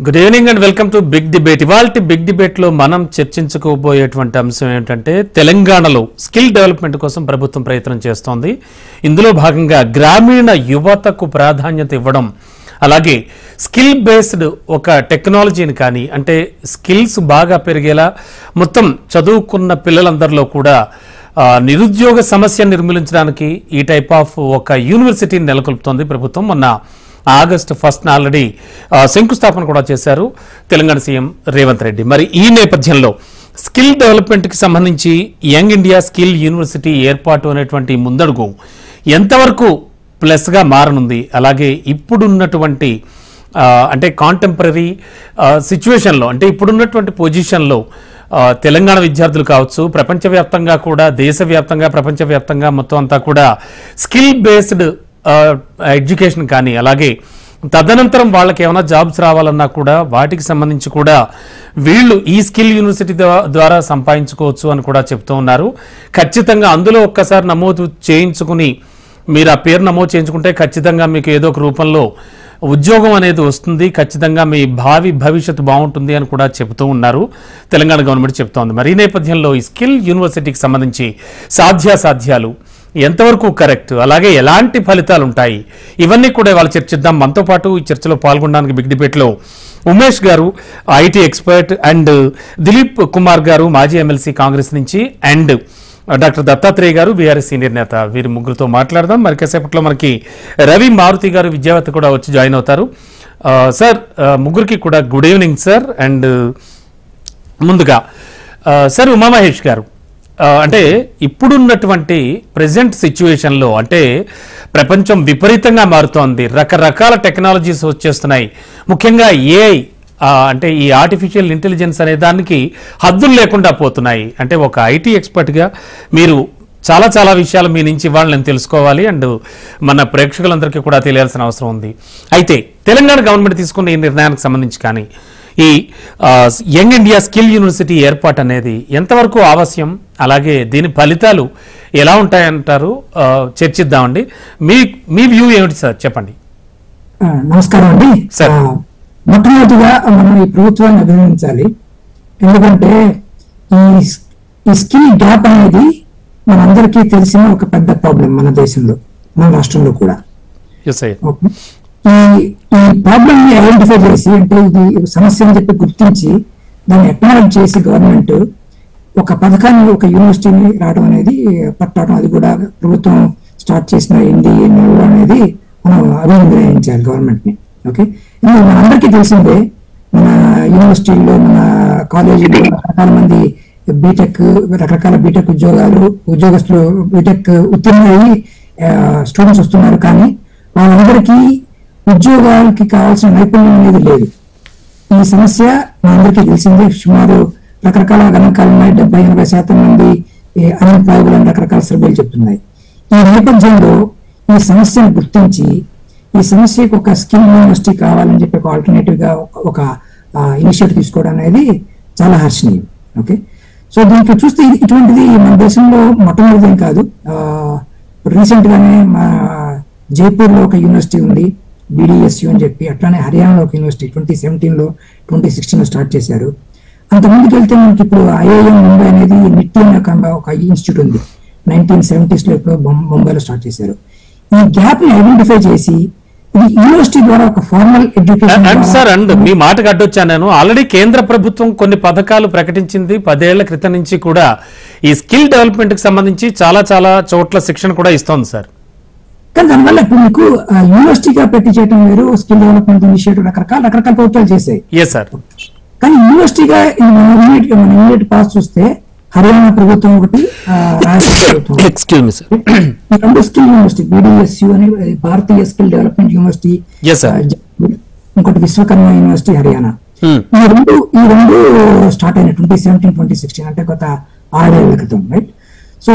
Good evening and welcome to big debate. ఇవాల్టి big debate లో మనం చర్చించుకోబోయేటువంటి అంశం ఏంటంటే తెలంగాణలో స్కిల్ డెవలప్మెంట్ కోసం ప్రభుత్వం ప్రయత్నం చేస్తోంది. ఇందులో భాగంగా గ్రామీణ యువతకు ప్రాధాన్యత ఇవ్వడం, అలాగే స్కిల్ బేస్డ్ ఒక టెక్నాలజీని కానీ అంటే స్కిల్స్ బాగా పెరిగేలా మొత్తం చదువుకున్న పిల్లలందరిలో కూడా నిరుద్యోగ సమస్య నిర్మూలించడానికి ఈ టైప్ ఆఫ్ ఒక యూనివర్సిటీని నెలకొల్పుతోంది ప్రభుత్వం. మొన్న ఆగస్టు 1 ఆల్రెడీ శంకుస్థాపన కూడా చేశారు తెలంగాణ సీఎం రేవంత్ రెడ్డి. మరి ఈ నేపథ్యంలో స్కిల్ డెవలప్మెంట్కి సంబంధించి యంగ్ ఇండియా స్కిల్ యూనివర్సిటీ ఏర్పాటు అనేటువంటి ముందడుగు ఎంతవరకు ప్లస్గా మారనుంది, అలాగే ఇప్పుడున్నటువంటి అంటే కాంటెంపరీ సిచ్యువేషన్లో అంటే ఇప్పుడున్నటువంటి పొజిషన్లో తెలంగాణ విద్యార్థులు కావచ్చు, ప్రపంచవ్యాప్తంగా కూడా దేశవ్యాప్తంగా ప్రపంచవ్యాప్తంగా మొత్తం అంతా కూడా స్కిల్ బేస్డ్ ఎడ్యుకేషన్ కానీ అలాగే తదనంతరం వాళ్ళకి ఏమైనా జాబ్స్ రావాలన్నా కూడా వాటికి సంబంధించి కూడా వీళ్ళు ఈ స్కిల్ యూనివర్సిటీ ద్వారా సంపాదించుకోవచ్చు అని కూడా చెప్తూ ఉన్నారు. ఖచ్చితంగా అందులో ఒక్కసారి నమోదు చేయించుకుని మీరు ఆ పేరు నమోదు చేయించుకుంటే ఖచ్చితంగా మీకు ఏదో ఒక రూపంలో ఉద్యోగం అనేది వస్తుంది, ఖచ్చితంగా మీ భవిష్యత్తు బాగుంటుంది అని కూడా చెబుతూ ఉన్నారు. తెలంగాణ గవర్నమెంట్ చెప్తోంది. మరి ఈ నేపథ్యంలో ఈ స్కిల్ యూనివర్సిటీకి సంబంధించి సాధ్యాసాధ్యాలు ఎంతవరకు కరెక్ట్, అలాగే ఎలాంటి ఫలితాలు ఉంటాయి, ఇవన్నీ కూడా ఇవాళ చర్చిద్దాం. మనతో పాటు ఈ చర్చలో పాల్గొనడానికి బిగ్ డిబేట్లో ఉమేష్ గారు IT expert and Dilip Kumar గారు మాజీ ఎమ్మెల్సీ కాంగ్రెస్ నుంచి అండ్ డాక్టర్ దత్తాత్రేయ గారు బీఆర్ఎస్ సీనియర్ నేత, వీరి ముగ్గురుతో మాట్లాడదాం. మరి కాసేపట్లో మనకి రవి మారుతి గారు విద్యావేత్త కూడా వచ్చి జాయిన్ అవుతారు. సార్ ముగ్గురికి కూడా గుడ్ ఈవినింగ్ సార్. అండ్ ముందుగా సార్ ఉమామహేష్ గారు, అంటే ఇప్పుడున్నటువంటి ప్రెజెంట్ సిచ్యువేషన్లో అంటే ప్రపంచం విపరీతంగా మారుతోంది, రకరకాల టెక్నాలజీస్ వచ్చేస్తున్నాయి, ముఖ్యంగా ఏఐ అంటే ఈ ఆర్టిఫిషియల్ ఇంటెలిజెన్స్ అనే దానికి హద్దులు లేకుండా పోతున్నాయి. అంటే ఒక ఐటీ ఎక్స్పర్ట్గా మీరు చాలా చాలా విషయాలు మీ నుంచి ఇవాళ నేను తెలుసుకోవాలి అండ్ మన ప్రేక్షకులందరికీ కూడా తెలియాల్సిన అవసరం ఉంది. అయితే తెలంగాణ గవర్నమెంట్ తీసుకున్న ఈ నిర్ణయానికి సంబంధించి కానీ ఈ యంగ్ ఇండియా స్కిల్ యూనివర్సిటీ ఏర్పాటు అనేది ఎంతవరకు ఆవశ్యం, అలాగే దీని ఫలితాలు ఎలా ఉంటాయంటారు చర్చిద్దామండి. మీ వ్యూ ఏమిటి సార్, చెప్పండి. నమస్కారం అండి సార్. మొట్టమొదటిగా మనం ఈ ప్రభుత్వాన్ని అభినందించాలి. ఎందుకంటే ఈ స్కిల్ గ్యాప్ అనేది మనందరికీ తెలిసిన ఒక పెద్ద ప్రాబ్లం మన దేశంలో, మన రాష్ట్రంలో కూడా. ఈ ప్రాబ్లమ్ ని ఐడెంటిఫై చేసి అంటే ఇది సమస్య అని చెప్పి గుర్తించి దాన్ని అక్నాలెడ్జ్ చేసి గవర్నమెంట్ ఒక పథకాన్ని, ఒక యూనివర్సిటీని రావడం అనేది పట్టడం, అది కూడా ప్రభుత్వం స్టార్ట్ చేసిన ఎన్డీఏ అనేది మనం అభినందించాలి గవర్నమెంట్ ని. ఓకే, మనందరికీ తెలిసిందే మన యూనివర్సిటీల్లో మన కాలేజీలో రకరకాల మంది రకరకాల బీటెక్ ఉద్యోగస్తులు బీటెక్ ఉత్తీర్ణులయ్యి స్టూడెంట్స్ వస్తున్నారు. కానీ వాళ్ళందరికీ ఉద్యోగాలకి కావాల్సిన నైపుణ్యం అనేది లేదు. ఈ సమస్య మనందరికీ తెలిసిందే. సుమారు రకరకాల గణాంకాలు ఉన్నాయి. 70-80% మంది అన్ఎంప్లాయబుల్ అని రకరకాల సర్వేలు చెప్తున్నాయి. ఈ నేపథ్యంలో ఈ సమస్యను గుర్తించి ఈ సమస్యకు ఒక స్కిల్ యూనివర్సిటీ కావాలని చెప్పి ఒక ఆల్టర్నేటివ్ గా ఒక ఇనిషియేటివ్ తీసుకోవడం అనేది చాలా హర్షణీయం. ఓకే, సో దీనికి చూస్తే ఇటువంటిది మన దేశంలో మొట్టమొదటిదేం కాదు. రీసెంట్ గానే మా జైపూర్ లో ఒక యూనివర్సిటీ ఉంది, BDSU అని చెప్పి. అట్లానే హర్యానాలో ఒక యూనివర్సిటీ 2017లో 2016లో స్టార్ట్ చేశారు. అంతకుముందుకు వెళ్తే మనకి ఇప్పుడు IIM ముంబై అనేది నిట్టి అనే ఒక ఇన్స్టిట్యూట్ ఉంది, 1970s లో ఇప్పుడు ముంబైలో స్టార్ట్ చేశారు. ఈ గ్యాప్ ని ఐడెంటిఫై చేసి ఇది యూనివర్సిటీ ద్వారా ఒక ఫార్మల్ ఎడ్యుకేషన్. సార్ అండ్ మీ మాటకు అడ్డొచ్చాను నేను. ఆల్రెడీ కేంద్ర ప్రభుత్వం కొన్ని పథకాలు ప్రకటించింది 10 ఏళ్ల క్రితం నుంచి కూడా. ఈ స్కిల్ డెవలప్మెంట్ కి సంబంధించి చాలా చాలా చోట్ల శిక్షణ కూడా ఇస్తోంది సార్. కానీ దానివల్ల ఇప్పుడు మీకు యూనివర్సిటీగా పెట్టి చేయడం వేరు, స్కిల్ డెవలప్మెంట్ ఇనిషియేటివ్ రకరకాల ప్రభుత్వాలు చేశాయి. కానీ యూనివర్సిటీగా మన ఇమీడియట్ పాస్ చూస్తే హర్యానా ప్రభుత్వం ఒకటి, రెండు స్కిల్ యూనివర్సిటీ BDSU అని భారతీయ స్కిల్ డెవలప్మెంట్ యూనివర్సిటీ, ఇంకోటి విశ్వకర్మ యూనివర్సిటీ హర్యానా. ఈ రెండు స్టార్ట్ అయిన 2017-2016 అంటే గత 6 ఏళ్ల క్రితం, రైట్? సో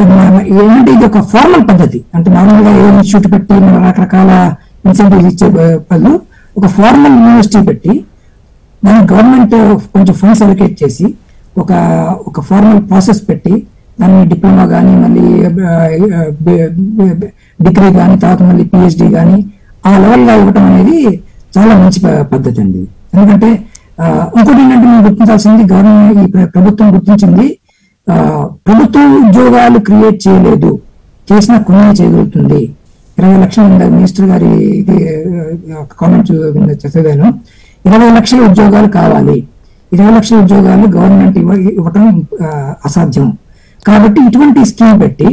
ఏంటంటే ఇది ఒక ఫార్మల్ పద్ధతి. అంటే నార్మల్ గా ఏ ఇన్స్టిట్యూట్ పెట్టి మన రకరకాల ఇన్సెంటివ్స్ ఇచ్చే బదులు ఒక ఫార్మల్ యూనివర్సిటీ పెట్టి దాన్ని గవర్నమెంట్ కొంచెం ఫండ్స్ అలొకేట్ చేసి ఒక ఫార్మల్ ప్రాసెస్ పెట్టి దాన్ని డిప్లొమా కానీ మళ్ళీ డిగ్రీ కానీ తర్వాత మళ్ళీ PhD కానీ ఆ లెవెల్గా ఇవ్వటం అనేది చాలా మంచి పద్ధతి అండి. ఎందుకంటే ఇంకోటి ఏంటంటే మనం గుర్తించాల్సింది గవర్నమెంట్ ఈ ప్రభుత్వం గుర్తించింది ప్రభుత్వ ఉద్యోగాలు క్రియేట్ చేయలేదు, చేసిన కొన్ని చేయగలుగుతుంది. 20 లక్షలు మినిస్టర్ గారి కామెంట్స్ చదివాను. 20 లక్షల ఉద్యోగాలు కావాలి, 20 లక్షల ఉద్యోగాలు గవర్నమెంట్ ఇవ్వటం అసాధ్యం. కాబట్టి ఇటువంటి స్కీమ్ పెట్టి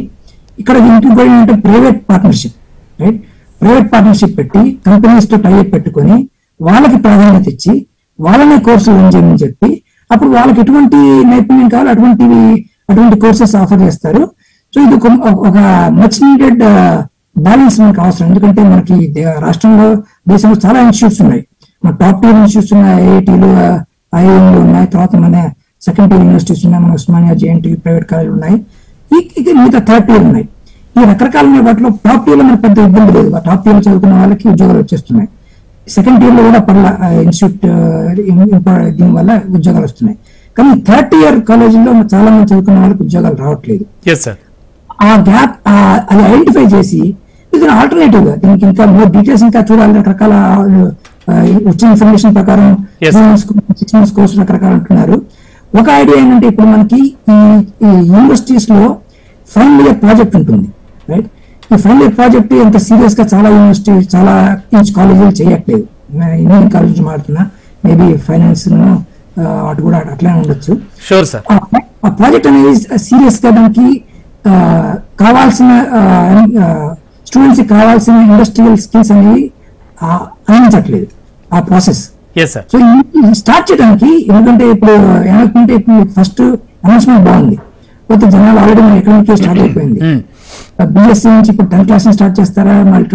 ఇక్కడ ఇంకోటి ఏంటంటే private partnership, right, private partnership పెట్టి కంపెనీస్ తో టైఅప్ పెట్టుకొని వాళ్ళకి ప్రాధాన్యత ఇచ్చి వాళ్ళనే కోర్సులు రన్ చేయమని చెప్పి అప్పుడు వాళ్ళకి ఎటువంటి నైపుణ్యం కావాలి అటువంటి కోర్సెస్ ఆఫర్ చేస్తారు. సో ఇది ఒక మచ్ నీడెడ్ బ్యాలెన్స్ మనకు అవసరం. ఎందుకంటే మనకి రాష్ట్రంలో దేశంలో చాలా ఇన్స్టిట్యూట్స్ ఉన్నాయి, మన టాప్ టియర్ ఇన్స్టిట్యూట్స్ ఉన్నాయి, ఐఐటీలు ఐఐఎంలు ఉన్నాయి, తర్వాత మన సెకండ్ టియర్ యూనివర్సిటీస్ ఉన్నాయి, మన ఉస్మానియా జేఎన్టీ ప్రైవేట్ కాలేజీలు ఉన్నాయి, మిగతా థర్డ్ టియర్ ఉన్నాయి. ఈ రకరకాల వాటిలో టాప్ టియర్ లో మనకు పెద్ద ఇబ్బంది లేదు, టాప్ టియర్ చదువుకున్న వాళ్ళకి ఉద్యోగాలు వచ్చేస్తున్నాయి. సెకండ్ టియర్ లో కూడా పర్లా ఇన్స్టిట్యూట్ దీని వల్ల ఉద్యోగాలు వస్తున్నాయి. కానీ థర్డ్ టియర్ కాలేజీలో చాలా మంది చదువుకున్న వాళ్ళకి ఉద్యోగాలు రావట్లేదు. ఆ గ్యాప్ అది ఐడెంటిఫై చేసి ఇది ఆల్టర్నేటివ్ గా దీనికి ఇంకా మోర్ డీటెయిల్స్ ఇంకా చూడాలి. రకరకాల వచ్చిన ఇన్ఫర్మేషన్ ప్రకారం 6 months కోర్సు రకరకాలు అంటున్నారు. ఒక ఐడియా ఏంటంటే ఇప్పుడు మనకి ఈ యూనివర్సిటీస్ లో ఫైనల్ ఇయర్ ప్రాజెక్ట్ ఉంటుంది, రైట్. ఈ ఫైనల్ ఇయర్ ప్రాజెక్ట్ ఎంత సీరియస్ గా చాలా యూనివర్సిటీ చాలా కాలేజీలు చేయట్లేదు. ఇంజనీరింగ్ కాలేజ్ మారుతున్నా, మేబీ ఫైనాన్స్ అటు కూడా అట్లా ఉండొచ్చు. ఆ ప్రాజెక్ట్ అనేది సీరియస్ గా దానికి కావాల్సిన స్టూడెంట్స్ కావాల్సిన ఇండస్ట్రియల్ స్కిల్స్ అనేవి అందించట్లేదు ఆ ప్రాసెస్. సో స్టార్ట్ చేయడానికి ఎందుకంటే ఇప్పుడు ఏమవుతుంటే ఇప్పుడు ఫస్ట్ అనౌన్స్మెంట్ బాగుంది, కొత్త జనాలు ఆల్రెడీ మన ఎకనామిక్ స్టార్ట్ అయిపోయింది. బిఎస్సీ నుంచి ఇప్పుడు 10th క్లాస్ స్టార్ట్ చేస్తారా, మళ్ళీ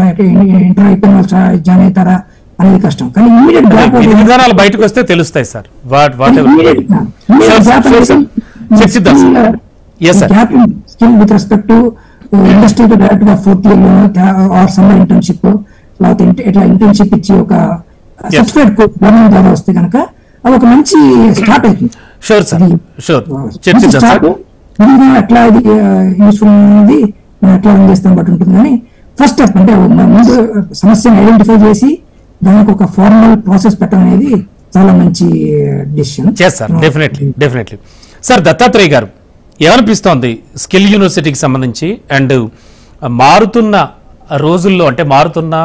ఇంటర్ అయిపోయిన వాళ్ళు జాయిన్ అవుతారా అనేది కష్టం. కానీ ఇమీడియట్ గ్యాప్ బయటకు వస్తే తెలుస్తాయి sir. Skill with respect to ఇండస్ట్రీతో డైరెక్ట్ గా 4th year are summer internship లేకపోతే ఇట్లా ఇంటర్న్షిప్ ఇచ్చి ఒక సబ్స్క్రైబ్ గవర్నమెంట్ ద్వారా వస్తే కనుక అది ఒక మంచి స్టార్ట్ అవుతుంది. ఎట్లా ఇది యూస్ఫుల్ అనేది మనం ఎట్లా రన్ చేస్తాం బట్టి ఉంటుంది. కానీ ఫస్ట్ స్టెప్ అంటే ముందు సమస్యను ఐడెంటిఫై చేసి దానికి ఒక ఫార్మల్ ప్రాసెస్ పెట్టడం అనేది చాలా మంచి డిసిషన్. Definitely sir. దత్తాత్రేయ గారు, ఏమనిపిస్తోంది స్కిల్ యూనివర్సిటీకి సంబంధించి అండ్ మారుతున్న రోజుల్లో అంటే మారుతున్న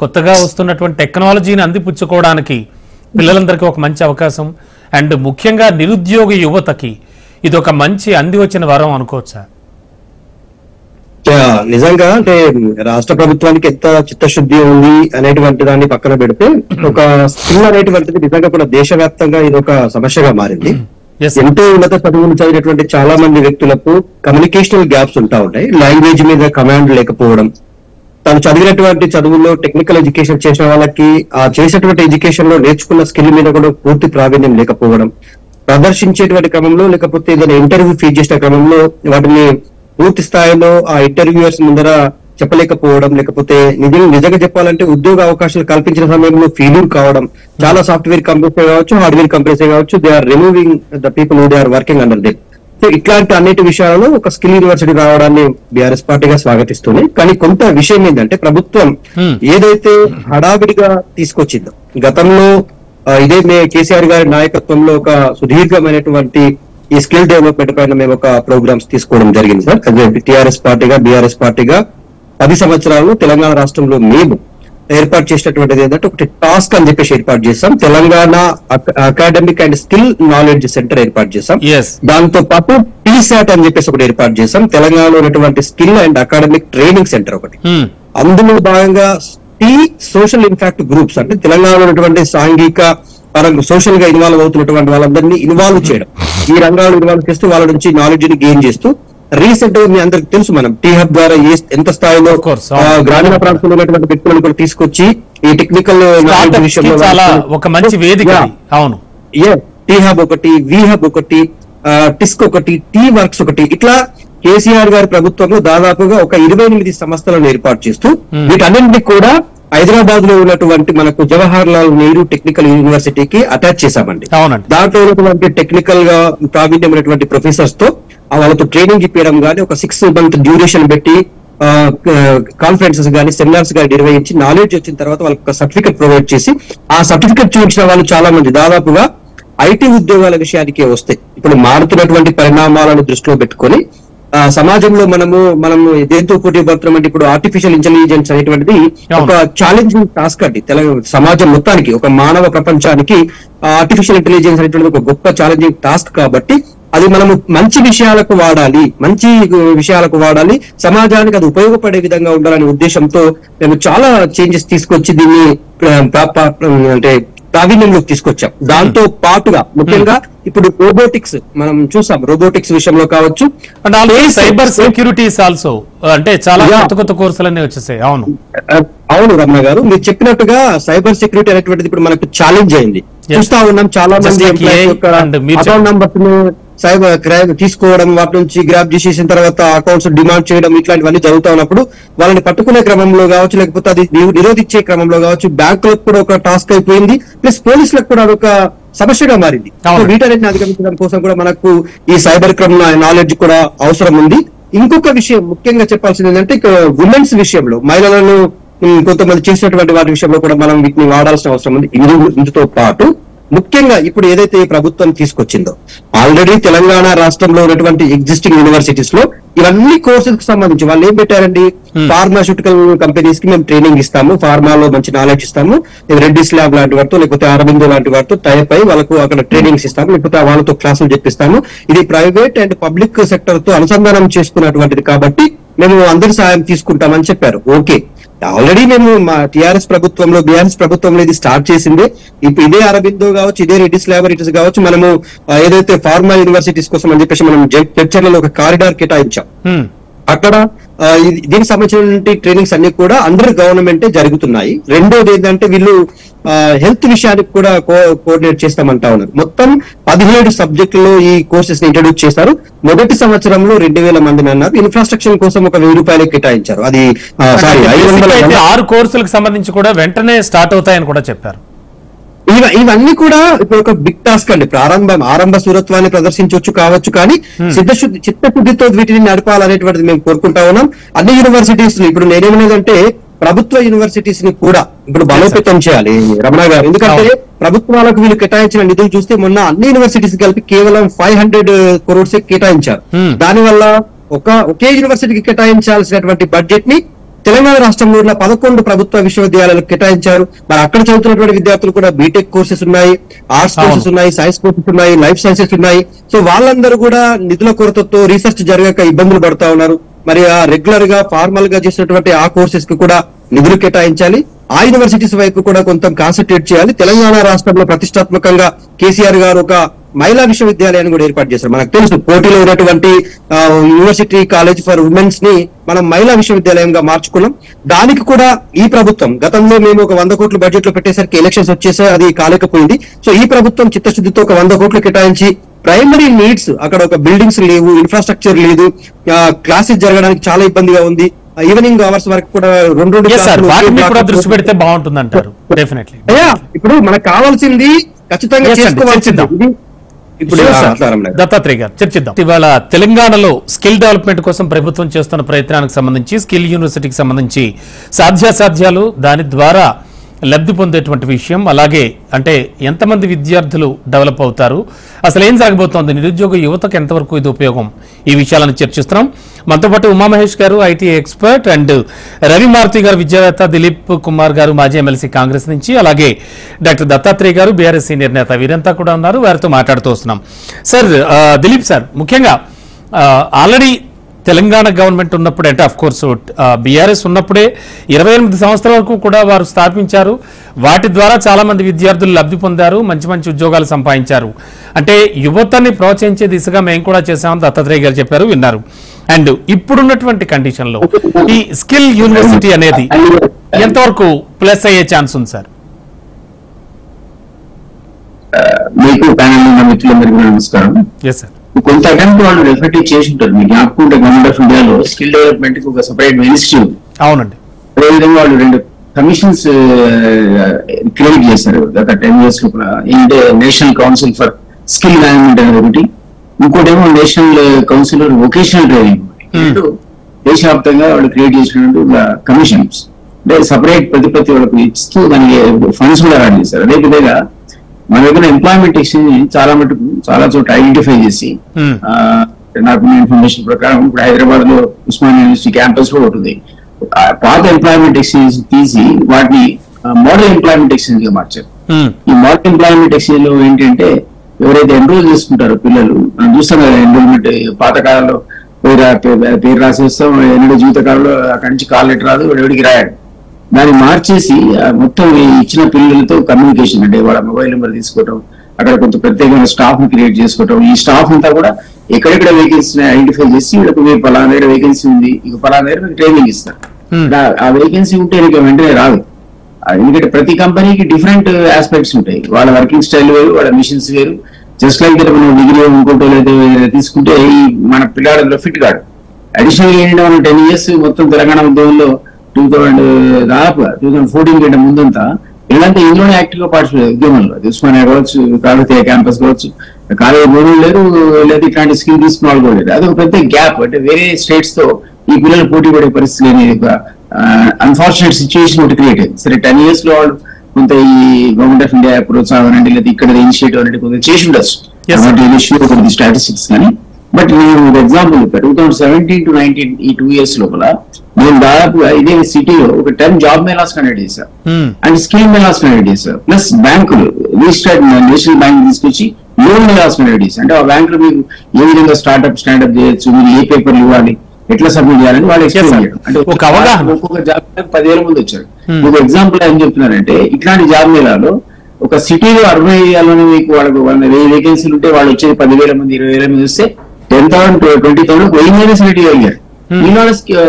కొత్తగా వస్తున్నటువంటి టెక్నాలజీని అందిపుచ్చుకోవడానికి పిల్లలందరికీ ఒక మంచి అవకాశం అండ్ ముఖ్యంగా నిరుద్యోగ యువతకి ఇది ఒక మంచి అంది వచ్చిన వరం అనుకోవచ్చా? నిజంగా అంటే రాష్ట్ర ప్రభుత్వానికి ఎంత చిత్తశుద్ధి ఉంది అనేటువంటి దాన్ని పక్కన పెడితే ఒక స్కిల్ అనేటువంటిది నిజంగా కూడా దేశవ్యాప్తంగా ఇది ఒక సమస్యగా మారింది. ఎంతో ఉన్నత చదువులు చదివినటువంటి చాలా మంది వ్యక్తులకు కమ్యూనికేషనల్ గ్యాప్స్ ఉంటా ఉంటాయి. లాంగ్వేజ్ మీద కమాండ్ లేకపోవడం, తను చదివినటువంటి చదువుల్లో టెక్నికల్ ఎడ్యుకేషన్ చేసిన వాళ్ళకి ఆ చేసినటువంటి ఎడ్యుకేషన్ లో నేర్చుకున్న స్కిల్ మీద కూడా పూర్తి ప్రావీణ్యం లేకపోవడం, ప్రదర్శించేటువంటి క్రమంలో లేకపోతే ఏదైనా ఇంటర్వ్యూ ఫీజ్ చేసిన క్రమంలో వాటిని పూర్తి స్థాయిలో ఆ ఇంటర్వ్యూయర్స్ ముందర చెప్పలేకపోవడం, లేకపోతే నిజంగా చెప్పాలంటే ఉద్యోగ అవకాశాలు కల్పించిన సమయంలో ఫెయిల్యూర్ కావడం. చాలా సాఫ్ట్వేర్ కంపెనీస్ కావచ్చు, హార్డ్వేర్ కంపెనీస్ కావచ్చు, they are removing the people who they are working under them. So ఇట్లాంటి అన్నిటి విషయాలలో ఒక స్కిల్ యూనివర్సిటీ రావడాన్ని బీఆర్ఎస్ పార్టీగా స్వాగతిస్తుంది. కానీ కొంత విషయం ఏంటంటే ప్రభుత్వం ఏదైతే హడావిడిగా తీసుకొచ్చిందో గతంలో ఇదే కేసీఆర్ గారి నాయకత్వంలో ఒక సుదీర్ఘమైనటువంటి ఈ స్కిల్ డెవలప్మెంట్ పైన మేము ఒక ప్రోగ్రామ్స్ తీసుకోవడం జరిగింది సార్. అదే టీఆర్ఎస్ పార్టీగా బీఆర్ఎస్ పార్టీగా 10 సంవత్సరాలు తెలంగాణ రాష్ట్రంలో మేము ఏర్పాటు చేసినటువంటిది ఏంటంటే ఒకటి టాస్క్ అని చెప్పేసి ఏర్పాటు చేస్తాం. Telangana academic and skill knowledge centre ఏర్పాటు చేస్తాం. దాంతో పాటు టీసాట్ అని చెప్పేసి ఒకటి ఏర్పాటు చేస్తాం. తెలంగాణలో ఉన్నటువంటి skill and academic training centre ఒకటి. అందులో భాగంగా సోషల్ ఇంపాక్ట్ గ్రూప్స్ అంటే తెలంగాణలో ఉన్నటువంటి సాంఘిక పరంగా సోషల్ గా ఇన్వాల్వ్ అవుతున్నటువంటి వాళ్ళందరినీ ఇన్వాల్వ్ చేయడం, ఈ రంగాలు ఇన్వాల్వ్ చేస్తూ వాళ్ళ నుంచి నాలెడ్జ్ ని గెయిన్ చేస్తూ రీసెంట్ గా మీ అందరికి తెలుసు మనం టీ హబ్ ద్వారా ఎంత స్థాయిలో గ్రామీణ ప్రాంతంలో ఉన్నటువంటి వ్యక్తులను కూడా తీసుకొచ్చి ఈ టెక్నికల్ నాలెడ్జ్ విషయంలో ఒక మంచి వేదిక. అవును, టీ హబ్ ఒకటి, వి హబ్ ఒకటి, టిస్క్ ఒకటి, టీ వర్క్స్ ఒకటి, ఇట్లా కేసీఆర్ గారి ప్రభుత్వంలో దాదాపుగా ఒక 28 సంస్థలను ఏర్పాటు చేస్తూ వీటన్నింటినీ కూడా హైదరాబాద్ లో ఉన్నటువంటి మనకు జవహర్ లాల్ నెహ్రూ టెక్నికల్ యూనివర్సిటీకి అటాచ్ చేశామండి. దాంట్లో ఉన్నటువంటి టెక్నికల్ గా ప్రావీణ్యమైనటువంటి ప్రొఫెసర్స్ తో వాళ్ళతో ట్రైనింగ్ ఇప్పించడం కానీ ఒక 6 month డ్యూరేషన్ పెట్టి కాన్ఫరెన్సెస్ కానీ సెమినార్స్ కానీ నిర్వహించి నాలెడ్జ్ వచ్చిన తర్వాత వాళ్ళకి ఒక సర్టిఫికెట్ ప్రొవైడ్ చేసి ఆ సర్టిఫికెట్ చూపించిన వాళ్ళు చాలా మంది దాదాపుగా ఐటీ ఉద్యోగాల విషయానికే వస్తాయి. ఇప్పుడు మారుతున్నటువంటి పరిణామాలను దృష్టిలో పెట్టుకొని సమాజంలో మనం దేంతో పోటీ పడుతున్నాం అంటే ఇప్పుడు ఆర్టిఫిషియల్ ఇంటెలిజెన్స్ అనేటువంటిది ఒక ఛాలెంజింగ్ టాస్క్ అండి. సమాజం మొత్తానికి, ఒక మానవ ప్రపంచానికి ఆర్టిఫిషియల్ ఇంటెలిజెన్స్ అనేటువంటి ఒక గొప్ప ఛాలెంజింగ్ టాస్క్ కాబట్టి అది మనము మంచి విషయాలకు వాడాలి, సమాజానికి అది ఉపయోగపడే విధంగా ఉండాలనే ఉద్దేశంతో మేము చాలా చేంజెస్ తీసుకొచ్చి దీన్ని అంటే ప్రావీణ్యంలోకి తీసుకొచ్చాం. దాంతో పాటుగా ముఖ్యంగా ఇప్పుడు రోబోటిక్స్ మనం చూసాం, రోబోటిక్స్ విషయంలో కావచ్చు, సైబర్ సెక్యూరిటీస్ ఆల్సో అంటే చాలా కొత్త కోర్సులన్నీ వచ్చేసాయి. అవును రమణ గారు, మీరు చెప్పినట్టుగా సైబర్ సెక్యూరిటీ అనేటువంటిది ఇప్పుడు మనకు ఛాలెంజ్ అయింది. చూస్తా ఉన్నాం చాలా మంది అకౌంట్ నంబర్స్ సైబర్ క్రైమ్ తీసుకోవడం, వాటి నుంచి గ్రాప్ చేసేసిన తర్వాత అకౌంట్స్ డిమాండ్ చేయడం, ఇట్లాంటివన్నీ జరుగుతూ ఉన్నప్పుడు వాళ్ళని పట్టుకునే క్రమంలో కావచ్చు, లేకపోతే అది నిరోధించే క్రమంలో కావచ్చు, బ్యాంకులకు కూడా ఒక టాస్క్ అయిపోయింది, ప్లస్ పోలీసులకు కూడా అదొక సమస్యగా మారింది. వీటన్నిటిని అధిగమించడం కోసం కూడా మనకు ఈ సైబర్ క్రైమ్ నాలెడ్జ్ కూడా అవసరం ఉంది. ఇంకొక విషయం ముఖ్యంగా చెప్పాల్సింది ఏంటంటే ఉమెన్స్ విషయంలో, మహిళలను కొంతమంది చేసినటువంటి వాటి విషయంలో కూడా మనం వీటిని వాడాల్సిన అవసరం ఉంది. ఇందుతో పాటు ముఖ్యంగా ఇప్పుడు ఏదైతే ప్రభుత్వం తీసుకొచ్చిందో, ఆల్రెడీ తెలంగాణ రాష్ట్రంలో ఉన్నటువంటి ఎగ్జిస్టింగ్ యూనివర్సిటీస్ లో ఇవన్నీ కోర్సెస్ కి సంబంధించి వాళ్ళు ఏం పెట్టారండి, ఫార్మాస్యూటికల్ కంపెనీస్ కి మేము ట్రైనింగ్ ఇస్తాము, ఫార్మాలో మంచి నాలెడ్జ్ ఇస్తాము, రెడ్డిస్ ల్యాబ్ లాంటి వాటితో లేకపోతే అరబిందో లాంటి వాటితో టైప్ అయి వాళ్ళకు అక్కడ ట్రైనింగ్స్ ఇస్తాము, లేకపోతే వాళ్ళతో క్లాసులు చెప్పిస్తాము. ఇది ప్రైవేట్ అండ్ పబ్లిక్ సెక్టర్ తో అనుసంధానం చేసుకున్నటువంటిది కాబట్టి మేము అందరి సహాయం తీసుకుంటామని చెప్పారు. ఓకే, ఆల్రెడీ మేము మా టీఆర్ఎస్ ప్రభుత్వంలో, బీఆర్ఎస్ ప్రభుత్వంలో ఇది స్టార్ట్ చేసిందే. ఇప్పుడు ఇదే అరబిందో కావచ్చు, ఇదే రెడ్డిస్ ల్యాబొరేటరీస్ కావచ్చు, మనము ఏదైతే ఫార్మా యూనివర్సిటీస్ కోసం అని చెప్పేసి మనం జడ్చర్లలో ఒక కారిడార్ కేటాయించాం. అక్కడ దీనికి సంబంధించిన ట్రైనింగ్స్ అన్ని కూడా అండర్ గవర్నమెంటే జరుగుతున్నాయి. రెండోది ఏంటంటే వీళ్ళు హెల్త్ విషయానికి కూడా కోఆర్డినేట్ చేస్తామంటా ఉన్నారు. మొత్తం 17 సబ్జెక్టుల్లో ఈ కోర్సెస్ ని ఇంట్రడ్యూస్ చేశారు. మొదటి సంవత్సరంలో 2000 మందిని అన్నారు. ఇన్ఫ్రాస్ట్రక్చర్ కోసం ఒక 1000 రూపాయలు కేటాయించారు. అది 6 కోర్సులకు సంబంధించి కూడా వెంటనే స్టార్ట్ అవుతాయని కూడా చెప్పారు. ఇవన్నీ కూడా ఇప్పుడు ఒక బిగ్ టాస్క్ అండి. ఆరంభ సూరత్వాన్ని ప్రదర్శించవచ్చు కావచ్చు, కానీ చిత్తశుద్ధితో వీటిని నడపాలనేటువంటిది మేము కోరుకుంటా ఉన్నాం. అన్ని యూనివర్సిటీస్ ఇప్పుడు నేనేమనేదంటే ప్రభుత్వ యూనివర్సిటీస్ ని కూడా ఇప్పుడు బలోపేతం చేయాలి రమణ గారు. ఎందుకంటే ప్రభుత్వాలకు వీళ్ళు కేటాయించిన నిధులు చూస్తే మొన్న అన్ని యూనివర్సిటీస్ కలిపి కేవలం 500 crores కేటాయించారు. దానివల్ల ఒకే యూనివర్సిటీకి కేటాయించాల్సినటువంటి బడ్జెట్ ని తెలంగాణ రాష్ట్రంలో ఉన్న 11 ప్రభుత్వ విశ్వవిద్యాలయాలకు కేటాయించారు. మరి అక్కడ చదువుతున్నటువంటి విద్యార్థులు కూడా బీటెక్ కోర్సెస్ ఉన్నాయి, ఆర్ట్స్ కోర్సెస్ ఉన్నాయి, సైన్స్ కోర్సెస్ ఉన్నాయి, లైఫ్ సైన్సెస్ ఉన్నాయి. సో వాళ్ళందరూ కూడా నిధుల కొరతతో రీసెర్చ్ జరగక ఇబ్బందులు పడతా ఉన్నారు. మరి ఆ రెగ్యులర్ గా ఫార్మల్ గా చేసినటువంటి ఆ కోర్సెస్ కి కూడా నిధులు కేటాయించాలి. ఆ యూనివర్సిటీస్ వైపు కూడా కొంత కాన్సన్ట్రేట్ చేయాలి. తెలంగాణ రాష్ట్రంలో ప్రతిష్టాత్మకంగా కేసీఆర్ గారు ఒక మహిళా విశ్వవిద్యాలయాన్ని కూడా ఏర్పాటు చేశారు. మనకు తెలుసు పోటీలో ఉన్నటువంటి యూనివర్సిటీ కాలేజ్ ఫర్ ఉమెన్స్ ని మనం మహిళా విశ్వవిద్యాలయంగా మార్చుకున్నాం. దానికి కూడా ఈ ప్రభుత్వం గతంలో మేము ఒక 100 కోట్లు బడ్జెట్ లో పెట్టేసరికి ఎలక్షన్స్ వచ్చేసరి అది కాలేకపోయింది. సో ఈ ప్రభుత్వం చిత్తశుద్ధితో ఒక 100 కోట్లు కేటాయించి ప్రైమరీ నీడ్స్, అక్కడ ఒక బిల్డింగ్స్ లేవు, ఇన్ఫ్రాస్ట్రక్చర్ లేదు, క్లాసెస్ జరగడానికి చాలా ఇబ్బందిగా ఉంది. ఈవినింగ్ అవర్స్ వరకు కూడా 2 దృష్టి పెడితే బాగుంటుంది అంటారు. ఇప్పుడు మనకు కావాల్సింది ఖచ్చితంగా చేసుకోవాల్సింది. దత్తాత్రేయ గారు చర్చిద్దాం. ఇవాళ తెలంగాణలో స్కిల్ డెవలప్మెంట్ కోసం ప్రభుత్వం చేస్తున్న ప్రయత్నానికి సంబంధించి, స్కిల్ యూనివర్సిటీకి సంబంధించి సాధ్యాసాధ్యాలు, దాని ద్వారా లబ్ధి పొందేటువంటి విషయం, అలాగే అంటే ఎంతమంది విద్యార్థులు డెవలప్ అవుతారు, అసలు ఏం జరగబోతోంది, నిరుద్యోగ యువతకు ఎంతవరకు ఇది ఉపయోగం, ఈ విషయాలను చర్చిస్తున్నాం. మనతో పాటు Umamahesh garu IT expert and Ravi Maruthi garu విద్యావేత్త, దిలీప్ కుమార్ గారు మాజీ ఎమ్మెల్సీ కాంగ్రెస్ నుంచి, అలాగే డాక్టర్ దత్తాత్రేయ గారు బీఆర్ఎస్ సీనియర్ నేత, వీరంతా కూడా ఉన్నారు. వారితో మాట్లాడుతూ వస్తున్నాం. సార్, దిలీప్ సార్, ముఖ్యంగా ఆల్రెడీ తెలంగాణ గవర్నమెంట్ ఉన్నప్పుడే, అంటే అఫ్ కోర్స్ బీఆర్ఎస్ ఉన్నప్పుడే 28 సంవత్సరాల వరకు కూడా వారు స్థాపించారు. వాటి ద్వారా చాలా మంది విద్యార్థులు లబ్ధి పొందారు, మంచి మంచి ఉద్యోగాలు సంపాదించారు. అంటే యువతని ప్రోత్సహించే దిశగా మేము కూడా చేశామని దత్తాత్రేయ గారు చెప్పారు, విన్నారు. అండ్ ఇప్పుడున్నటువంటి కండిషన్ లో ఈ స్కిల్ యూనివర్సిటీ అనేది ఎంతవరకు ప్లస్ అయ్యే ఛాన్స్ ఉంది సార్? మీకు ప్యానెల్ మిత్రులందరికీ నమస్కారం. కొంత అటెంప్ట్ వాళ్ళు డెఫినెట్లీ చేసి ఉంటారు. మీకు జ్ఞాపకుంటే గవర్నమెంట్ ఆఫ్ ఇండియాలో స్కిల్ డెవలప్మెంట్ కి ఒక సెపరేట్ మినిస్ట్రీ ఉంది. అవునండి. అదేవిధంగా వాళ్ళు 2 కమిషన్స్ క్రియేట్ చేశారు గత 10 years లోపల. ఏంటంటే national council for skill management అనేది ఒకటి, ఇంకోటేమో national council for vocational training. దేశవ్యాప్తంగా వాళ్ళు క్రియేట్ చేసినటువంటి కమిషన్స్ అంటే సపరేట్ ప్రతి వాళ్ళకు ఇస్తూ దానికి ఫండ్స్ కూడా అలాట్ చేశారు. అదే విధంగా మన దగ్గర ఎంప్లాయ్మెంట్ ఎక్స్చేంజ్ చాలా చోట్ల ఐడెంటిఫై చేసి నాకు ఇన్ఫర్మేషన్ ప్రకారం ఇప్పుడు హైదరాబాద్ లో ఉస్మానియా యూనివర్సిటీ క్యాంపస్ లో ఉంటుంది. పాత ఎంప్లాయ్మెంట్ ఎక్స్చేంజ్ తీసి వాటిని మోడల్ ఎంప్లాయ్మెంట్ ఎక్స్చేంజ్ గా మార్చారు. ఈ మోడల్ ఎంప్లాయ్మెంట్ ఎక్స్చేంజ్ లో ఏంటంటే ఎవరైతే ఎన్రోల్ చేసుకుంటారో పిల్లలు, మనం చూస్తాం కదా ఎన్రోల్మెంట్ పాతకాలంలో పేరు రాసేస్తాం, ఎన్నడూ జీవితకాలంలో అక్కడి నుంచి కాల్ లెటర్ రాదు, ఎవరికి రాయాడు. దాన్ని మార్చేసి మొత్తం ఇచ్చిన పిల్లలతో కమ్యూనికేషన్ అంటే వాళ్ళ మొబైల్ నెంబర్ తీసుకోవటం, అక్కడ కొంత ప్రత్యేకమైన స్టాఫ్ ని క్రియేట్ చేసుకోవటం, ఈ స్టాఫ్ అంతా కూడా ఎక్కడెక్కడ వేకెన్సీ ఐడెంటిఫై చేసి వీళ్ళకి మీరు పలానా దగ్గర వేకెన్సీ ఉంది, ఇక పలానా దగ్గర మీకు ట్రైనింగ్ ఇస్తారు. ఆ వేకెన్సీ ఉంటే వెంటనే రాదు. ఎందుకంటే ప్రతి కంపెనీకి డిఫరెంట్ ఆస్పెక్ట్స్ ఉంటాయి, వాళ్ళ వర్కింగ్ స్టైల్ వేరు, వాళ్ళ మిషన్స్ వేరు. జస్ట్ లైక్ మనం డిగ్రీ ఇంకోటో లేదా తీసుకుంటే ఈ మన పిల్లాడలో ఫిట్ కాడు. అడిషనల్ ఏంటంటే మనం 10 years మొత్తం తెలంగాణ ఉద్యమంలో 2014 కంటే ముందంతా ఇలాంటి ఇందులోనే యాక్టివ్ గా పార్టిసిపేట్ ఉద్యమంలో, ఉస్మానియా కావచ్చు, కాకతీయ క్యాంపస్ కావచ్చు, కాలేజీ బోర్డు లేరు, లేదా ఇట్లాంటి స్కిల్ తీసుకున్న వాళ్ళు కూడా లేదు. అది ఒక పెద్ద గ్యాప్. అంటే వేరే స్టేట్స్ తో ఈ పిల్లలు పోటీ పడే పరిస్థితి అనేది ఒక అన్ఫార్చునేట్ సిచ్యువేషన్ ఒకటి క్రియేట్ అయింది. సరే 10 years లో వాళ్ళు కొంత ఈ గవర్నమెంట్ ఆఫ్ ఇండియా ప్రోత్సాహం అంటే లేదా ఇక్కడ ఇనిషియేటివ్ అనేది కొంత చేసి ఉండొచ్చు స్టాటిస్టిక్స్ కానీ. బట్ నేను ఎగ్జాంపుల్ 2017 to 19 ఈ 2 years లోపల నేను దాదాపుగా ఇదే సిటీలో ఒక 10 జాబ్ మేళాస్ కండక్ట్ చేశాను అండ్ స్కిల్ మేళాస్ కండక్ట్ చేశాను. ప్లస్ బ్యాంకులు రిజిస్టర్డ్ నేషనల్ బ్యాంక్ తీసుకొచ్చి లోన్ మేళాస్ కండక్ట్ చేశాను. అంటే ఆ బ్యాంకులో మీకు ఏ విధంగా స్టాండప్ చేయొచ్చు, మీరు ఏ పేపర్లు ఇవ్వాలి, ఎట్లా సబ్మిట్ చేయాలని వాళ్ళు ఎక్స్ప్లెయిన్ చేయడం. అంటే ఒక్కొక్క జాబ్ మేళకు 10,000 మంది వచ్చారు. ఒక ఎగ్జాంపుల్ ఏం చెప్తున్నారంటే ఇట్లాంటి జాబ్ మేళాలో ఒక సిటీలో అర్బన్ ఏరియాలోనే మీకు వాళ్ళకు 1000 వేకెన్సీలు ఉంటే వాళ్ళు వచ్చేది 10,000 మంది 20,000 మంది వస్తే 10,000 to 20,000 1000 సెలెక్ట్ చేయగలిగారు.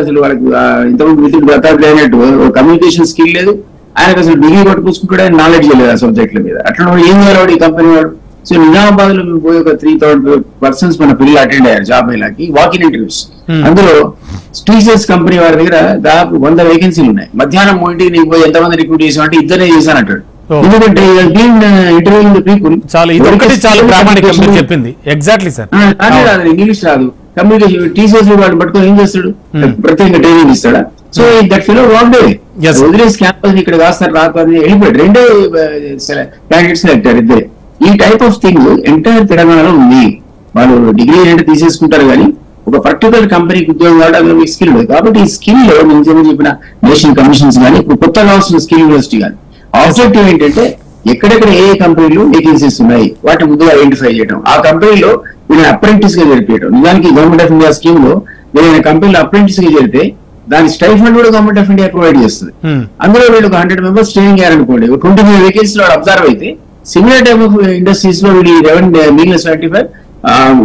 అసలు వాళ్ళకి ఇంతకుముందు మిత్రుడు ప్రతాప్ అయినట్టు కమ్యూనికేషన్ స్కిల్ లేదు, ఆయనకు అసలు డిగ్రీ పట్టుకుంటే నాలెడ్జ్ లేదు ఆ సబ్జెక్టుల మీద. అట్లా ఏం చేయాలి ఈ కంపెనీ వాడు. సో నిజామాబాద్ లో మేము పోయి ఒక 3,000 persons మన పిల్లలు అటెండ్ అయ్యారు జాబ్ మేళాకి, వాకిన్ ఇంటర్వ్యూస్. అందులో టీసీఎస్ కంపెనీ వారి దగ్గర దాదాపు 100 వేకెన్సీలు ఉన్నాయి. మధ్యాహ్నం 3కి నీకు పోయి ఎంతమంది రిక్రూట్ చేసామంటే ఇద్దరే చేశాను అంటాడు. ఎందుకంటే ఇంటర్వ్యూ పీపుల్ చెప్పింది ఎగ్జాక్ట్లీ సార్ రాదు, ఇంగ్లీష్ రాదు, కమ్యూనికేషన్ టీసీఎస్ వాడు పట్టుకొని ఏం చేస్తాడు, ప్రత్యేకంగా ట్రైనింగ్ ఇస్తాడా? So that fellow wrong way వదిలేసి క్యాంపస్ ఇక్కడ కాస్తారు రాదు అని వెళ్ళిపోయాడు. 2 క్యాండిడేట్స్ సెలెక్టారు ఇద్దరే. ఈ టైప్ ఆఫ్ థింగ్ ఎంటైర్ తెలంగాణలో ఉంది. వాళ్ళు డిగ్రీ ఏంటంటే తీసేసుకుంటారు కానీ ఒక పర్టికులర్ కంపెనీకి ఉద్యోగం కావడం అందులో మీకు స్కిల్ లేదు. కాబట్టి ఈ స్కిల్ లో నేను చెప్పిన నేషనల్ కమిషన్స్ కానీ ఇప్పుడు కొత్తగా వస్తున్న స్కిల్ యూనివర్సిటీ కానీ ఆబ్జెక్టివ్ ఏంటంటే ఎక్కడెక్కడ ఏ కంపెనీలు వేకెన్సీస్ ఉన్నాయి వాటిని ముందుగా ఐడెంటిఫై చేయడం, ఆ కంపెనీలో వీళ్ళని అప్రెంటిస్ గా జరిపేయడం. నిజానికి గవర్నమెంట్ ఆఫ్ ఇండియా స్కీమ్ లో వీళ్ళని కంపెనీలో అప్రెంటిస్ గా జరిపితే దాని స్టైఫండ్ కూడా గవర్నమెంట్ ఆఫ్ ఇండియా ప్రొవైడ్ చేస్తుంది. అందులో వీళ్ళు 100 members ట్రైనింగ్ అయ్యారనుకోండి, 25 వేకెన్సీలు వాడు అబ్జర్వ్ అయితే సిమిలర్ టైప్ ఆఫ్ ఇండస్ట్రీస్ లో వీళ్ళు మిగిలిన 75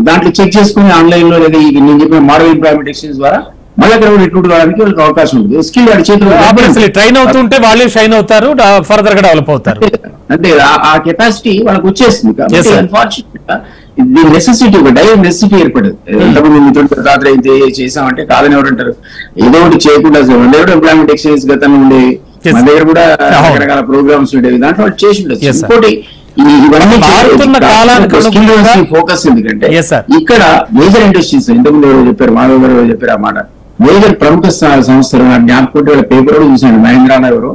దాంట్లో చెక్ చేసుకుని ఆన్లైన్ లో లేదా నేను చెప్పిన మోడల్ ఎంప్లాయ్మెంట్ ఎక్స్చేంజ్ ద్వారా మళ్ళీ అక్కడ రిక్రూట్ కావడానికి వాళ్ళకి అవకాశం ఉంటుంది. స్కిల్ వాడి చేతిలో ట్రైన్ అవుతుంటే వాళ్ళే షైన్ అవుతారు, ఫర్దర్ గా డెవలప్ అవుతారు. అంతే ఆ కెపాసిటీ వాళ్ళకి వచ్చేస్తుంది. కాబట్టి అన్ఫార్చునేట్ గా ఇది నెసెసిటీ, ఒక డైరెక్ట్ నెసెసిటీ ఏర్పడదు. ఎంతమంది మీతో రాత్రి అయితే చేసామంటే కాదని ఎవరంటారు, ఏదో ఒకటి చేయకుండా ఎంప్లాయ్మెంట్ ఎక్స్చేంజ్ గతంలో ఉండే మన దగ్గర కూడా రకరకాల ప్రోగ్రామ్స్ ఉండేవి, దాంట్లో వాళ్ళు చేసి ఉండదు. ఇంకోటి ఫోకస్ ఎందుకంటే ఇక్కడ మేజర్ ఇండస్ట్రీస్ ఇంతకుముందు ఎవరో చెప్పారు, మాధవ్ గారు చెప్పారు ఆ మాట, మేజర్ ప్రముఖ సంస్థలు జ్ఞాపకుంటే వాళ్ళ పేపర్ కూడా చూసాను, మహేంద్ర ఎవరు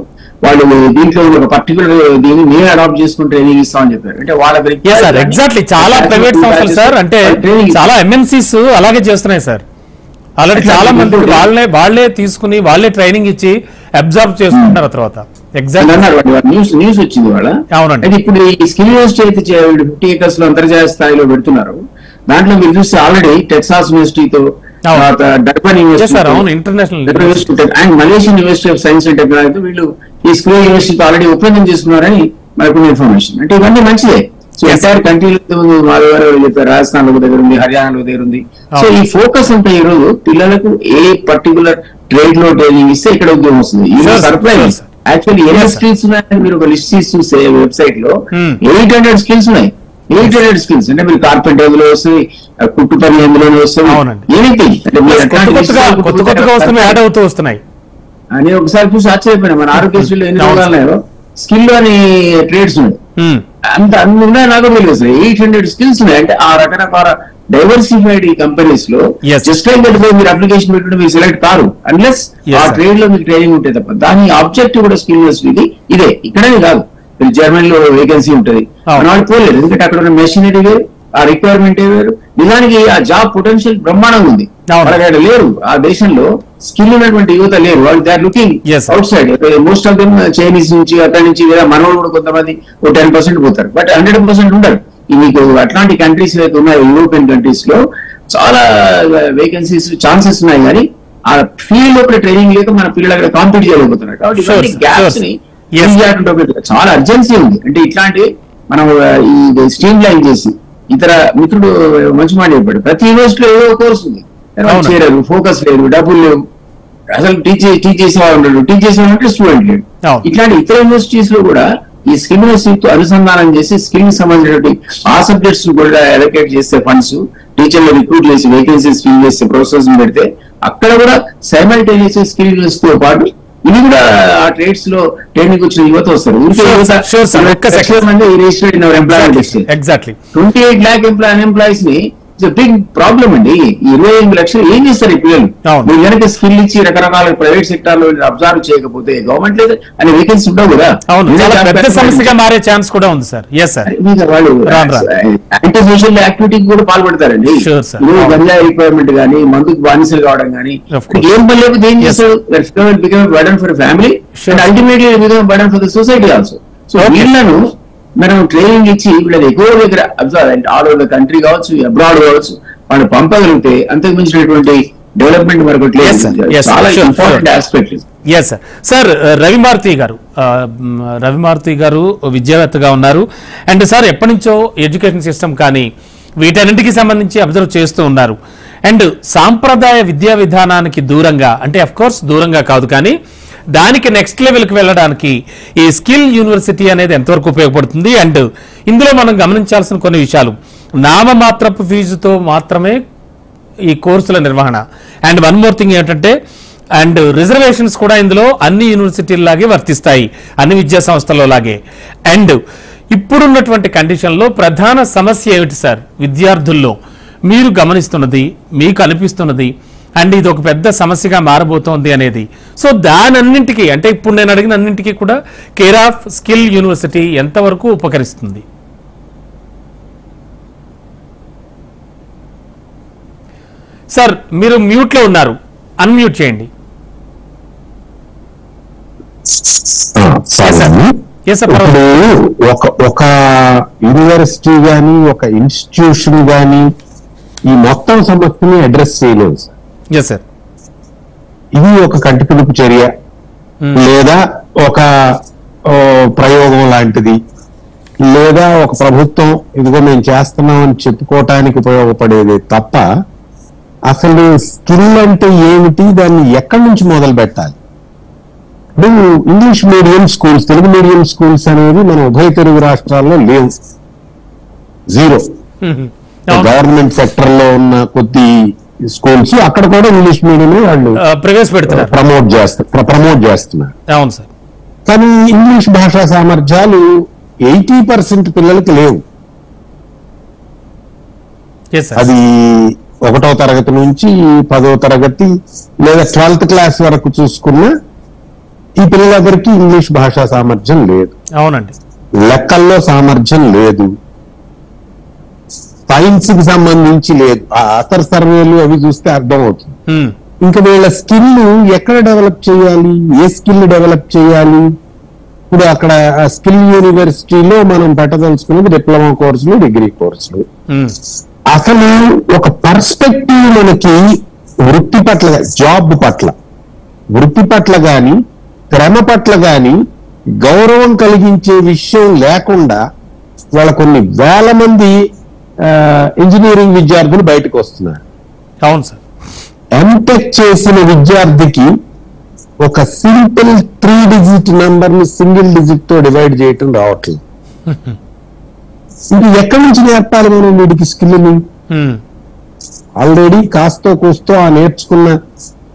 వాళ్ళు దీంట్లో ఒక పర్టికులర్ దీన్ని నేను అడాప్ట్ చేసుకుని ట్రైనింగ్ ఇస్తామని చెప్పారు. అంటే వాళ్ళ ఎగ్జాక్ట్లీ చాలా ప్రైవేట్ సంస్థలు సార్, అంటే చాలా ఎంఎన్సీస్ అలాగే చేస్తున్నాయి సార్. ఆల్రెడీ చాలా మంది వాళ్ళే తీసుకుని వాళ్ళే ట్రైనింగ్ ఇచ్చి అబ్జర్వ్ చేసుకుంటారు. తర్వాత న్యూస్ వచ్చింది వాళ్ళ. అవునండి. ఇప్పుడు ఈ స్కిల్ యూనివర్సిటీ అయితే 50 acres లో అంతర్జాతీయ స్థాయిలో పెడుతున్నారు. దాంట్లో మీరు చూస్తే ఆల్రెడీ టెక్సాస్ యూనివర్సిటీతో, తర్వాత Durban university and Malaysian university of science and technology వీళ్ళు ఈ స్కిల్ యూనివర్సిటీతో ఆల్రెడీ ఒప్పందం చేసుకున్నారని మనకు ఇన్ఫర్మేషన్. అంటే ఇవన్నీ మంచిదే. సో ఎంటైర్ కంట్రీలో మాధవ్ చెప్పారు, రాజస్థాన్ లో దగ్గర ఉంది, హర్యానాలో దగ్గర ఉంది. సో ఈ ఫోకస్ అంటే ఈ రోజు పిల్లలకు ఏ పర్టికులర్ ట్రేడ్ లో ట్రైనింగ్ ఇస్తే ఇక్కడ ఉద్యోగం వస్తుంది. సర్ప్రైజ్ యాక్చువల్లీ ఎన్ని స్కిల్స్ ఉన్నాయని మీరు ఒక లిస్ట్ తీసి చూస్తే వెబ్సైట్ లో 800 స్కిల్స్ ఉన్నాయి. 800 స్కిల్స్ అంటే మీరు కార్పెంటర్ అందులో వస్తుంది, కుట్టు పని అందులోనే వస్తుంది, ఎనీథింగ్ వస్తున్నాయి అని ఒకసారి చూసి ఆశ్చర్యపోయినా. మన ఆరోగ్యశ్రీలో ఎన్ని రోగాలున్నాయో స్కిల్ అని ట్రేడ్స్ ఉన్నాయి, అంత అన్ని ఉన్నాయి. నాకు తెలియదు 800 స్కిల్స్ ఉన్నాయి. అంటే ఆ రకరకాల డైవర్సిఫైడ్ ఈ కంపెనీస్ లో Yes. జస్ట్ లైక్ దట్ మీరు అప్లికేషన్ పెట్టుకుంటే మీరు సెలెక్ట్ కారు అన్లెస్ Yes, ఆ sir. ట్రేడ్ లో మీకు ట్రైనింగ్ ఉంటే తప్ప. దాని ఆబ్జెక్టివ్ కూడా స్కిల్ యూనివర్సిటీ ఇదే, ఇక్కడనే కాదు, మీరు జర్మనీలో వేకెన్సీ ఉంటుంది, అవును. మన వాళ్ళు పోలేదు, ఎందుకంటే అక్కడ ఉన్న మెషినరీ వేరు, ఆ రిక్వైర్మెంట్ వేరు. నిజానికి ఆ జాబ్ పొటెన్షియల్ బ్రహ్మాండంగా ఉంది, అవును. వాళ్ళకి అక్కడ లేరు, ఆ దేశంలో స్కిల్ ఉన్నటువంటి యువత లేరు, వాళ్ళు they are looking Yes, sir. Outside. Most of them Chinese నుంచి అక్కడి నుంచి లేదా మనోళ్ళు కూడా కొంతమంది 10% పోతారు, బట్ 100% ఉండరు. మీకు అట్లాంటి కంట్రీస్ అయితే ఉన్నాయి, యూరోపియన్ కంట్రీస్ లో చాలా వేకెన్సీస్ ఛాన్సెస్ ఉన్నాయి, కానీ ఆ ఫీల్డ్ లో ట్రైనింగ్ లేక మన పిల్లలు అక్కడ కాంపీట్ చేయలేకపోతున్నారు. కాబట్టి Sure, ఇలాంటి sir. Gaps Sure. ని Yes. fill చేయడం ఒకటి చాలా అర్జెన్సీ ఉంది. అంటే ఇట్లాంటి మనం ఈ స్ట్రీమ్ లైన్ చేసి, ఇతర మిత్రుడు మంచి మాట చెప్పాడు, ప్రతి యూనివర్సిటీలో ఏదో కోర్స్ ఉంది, అవును. చేరారు, ఫోకస్ లేదు, డబ్బులు లేవు, అసలు టీచ్ చేసేవాడు ఉండడు, టీచ్ చేసేవాడు స్టూడెంట్ లేడు. అవును. ఇట్లాంటి ఇతర యూనివర్సిటీస్ లో కూడా ఈ స్కిల్ యూనివర్సిటీతో అనుసంధానం చేసి స్కిల్ కి సంబంధించినటువంటి ఆ సబ్జెక్ట్స్ కూడా అలొకేట్ చేస్తే ఫండ్స్, టీచర్లు రిక్రూట్ చేసి వేకెన్సీస్ ఫిల్ చేస్తే ప్రొఫెసర్స్ పెడితే అక్కడ కూడా సైమల్టేనియస్ స్కిల్ యూనివర్సిటీతో పాటు ఇది కూడా ఆ ట్రేడ్స్ లో ట్రైనింగ్ వచ్చిన యువత వస్తారు. Sure, sir. ఒక్క second. Registered in our employment list. Exactly 28 lakh employees ని బిగ్ ప్రాబ్లం అండి. 28 లక్షలు ఏం చేస్తారు ఈ పిల్లలు? అవును. మీరు కనుక స్కిల్ ఇచ్చి రకరకాల ప్రైవేట్ సెక్టార్ లో అబ్జర్వ్ చేయకపోతే గవర్నమెంట్ లేదు అనే వేకెన్సీ ఉండవు కదా. అవును, చాలా పెద్ద సమస్యగా మారే ఛాన్స్ కూడా ఉంది సార్. Yes sir. వాళ్ళు యాంటీ సోషల్ యాక్టివిటీకి కూడా పాల్పడతారండి. Sure, sir. గంజాయి రిక్వైర్మెంట్ కానీ, మందుకు బానిసలు కావడం కానీ, Of course. ఏం పని లేకపోతే ఏం చేస్తారు? Become burden for family Sure. And ultimately become burden for the society also. So Okay. వీళ్ళను మనం ట్రైనింగ్ ఇచ్చి వీళ్ళని ఎక్కువ దగ్గర observe all over the country కావచ్చు, అబ్రాడ్ కావచ్చు, వాళ్ళు పంపగలిగితే అంతకు మించినటువంటి డెవలప్మెంట్ మరొకటి Yes, sir. లేదు. Yes, చాలా sure, important sure. Aspect. Yes sir. Sir Ravimaruthi గారు విద్యావేత్తగా ఉన్నారు, అండ్ సార్ ఎప్పటి నుంచో ఎడ్యుకేషన్ సిస్టమ్ కానీ వీటన్నింటికి సంబంధించి అబ్జర్వ్ చేస్తూ ఉన్నారు. అండ్ సాంప్రదాయ విద్యా విధానానికి దూరంగా, అంటే అఫ్ కోర్స్ దూరంగా కాదు కానీ దానికి నెక్స్ట్ లెవెల్కి వెళ్ళడానికి ఈ స్కిల్ యూనివర్సిటీ అనేది ఎంతవరకు ఉపయోగపడుతుంది? అండ్ ఇందులో మనం గమనించాల్సిన కొన్ని విషయాలు, నామమాత్రపు ఫీజుతో మాత్రమే ఈ కోర్సుల నిర్వహణ, అండ్ వన్ మోర్ థింగ్ ఏంటంటే అండ్ రిజర్వేషన్స్ కూడా ఇందులో అన్ని యూనివర్సిటీల్లాగే వర్తిస్తాయి, అన్ని విద్యా సంస్థల్లో లాగే. అండ్ ఇప్పుడున్నటువంటి కండిషన్లో ప్రధాన సమస్య ఏమిటి సార్ విద్యార్థుల్లో మీరు గమనిస్తున్నది, మీకు అనిపిస్తున్నది, అండ్ ఇది ఒక పెద్ద సమస్యగా మారబోతోంది అనేది? సో దానన్నింటికి, అంటే ఇప్పుడు నేను అడిగిన అన్నింటికీ కూడా కేర్ ఆఫ్ స్కిల్ యూనివర్సిటీ ఎంతవరకు ఉపకరిస్తుంది? సార్ మీరు మ్యూట్లో ఉన్నారు, అన్మ్యూట్ చేయండి. Yes, sir. ఇప్పుడు ఒక యూనివర్సిటీ గాని, ఒక ఇన్స్టిట్యూషన్ గాని ఈ మొత్తం సమస్యని అడ్రస్ చేయలేదు సార్. Yes sir. ఇది ఒక కంటిపిలుపు చర్య లేదా ఒక ప్రయోగం లాంటిది, లేదా ఒక ప్రభుత్వం ఇదిగో మేము చేస్తున్నామని చెప్పుకోవటానికి ఉపయోగపడేది తప్ప అసలు స్కిల్ అంటే ఏమిటి, దాన్ని ఎక్కడి నుంచి మొదలు పెట్టాలి? ఇప్పుడు English medium schools, Telugu medium schools అనేవి మన ఉభయ తెలుగు రాష్ట్రాల్లో లేవు, జీరో. గవర్నమెంట్ సెక్టర్ లో ఉన్న కొద్ది స్కూల్స్ అక్కడ కూడా ఇంగ్లీష్ మీడియం వాళ్ళు ప్రవేశపెడుతున్నారు, ప్రమోట్ చేస్తున్నారు. అవును సార్. కానీ ఇంగ్లీష్ భాషా సామర్థ్యాలు 80% పిల్లలకి లేవు. అది 1వ తరగతి నుంచి 10వ తరగతి లేదా 12th క్లాస్ వరకు చూసుకున్నా ఈ పిల్లలందరికీ ఇంగ్లీష్ భాషా సామర్థ్యం లేదు. అవునండి. లెక్కల్లో సామర్థ్యం లేదు, సైన్స్ కి సంబంధించి లేదు. ఆ అతర్ సర్వేలు అవి చూస్తే అర్థం అవుతుంది. ఇంకా వీళ్ళ స్కిల్ ఎక్కడ డెవలప్ చేయాలి, ఏ స్కిల్ డెవలప్ చేయాలి? ఇప్పుడు అక్కడ స్కిల్ యూనివర్సిటీలో మనం పెట్టదలుచుకునేది డిప్లొమా కోర్సులు, డిగ్రీ కోర్సులు. అసలు ఒక పర్స్పెక్టివ్ మనకి వృత్తి పట్ల, జాబ్ పట్ల, వృత్తి పట్ల గాని శ్రమ పట్ల గాని గౌరవం కలిగించే విషయం లేకుండా వాళ్ళ కొన్ని వేల మంది ఇంజనీరింగ్ విద్యార్థులు బయటకు వస్తున్నారు. అవును సార్. ఎంటెక్ చేసిన విద్యార్థికి ఒక సింపుల్ 3 డిజిట్ నెంబర్ ని సింగిల్ డిజిట్ తో డివైడ్ చేయటం రావట్లేదు. ఇది ఎక్కడి నుంచి నేర్పాలి మనం వీడికి స్కిల్ని? ఆల్రెడీ కాస్తో కూస్తో ఆ నేర్చుకున్న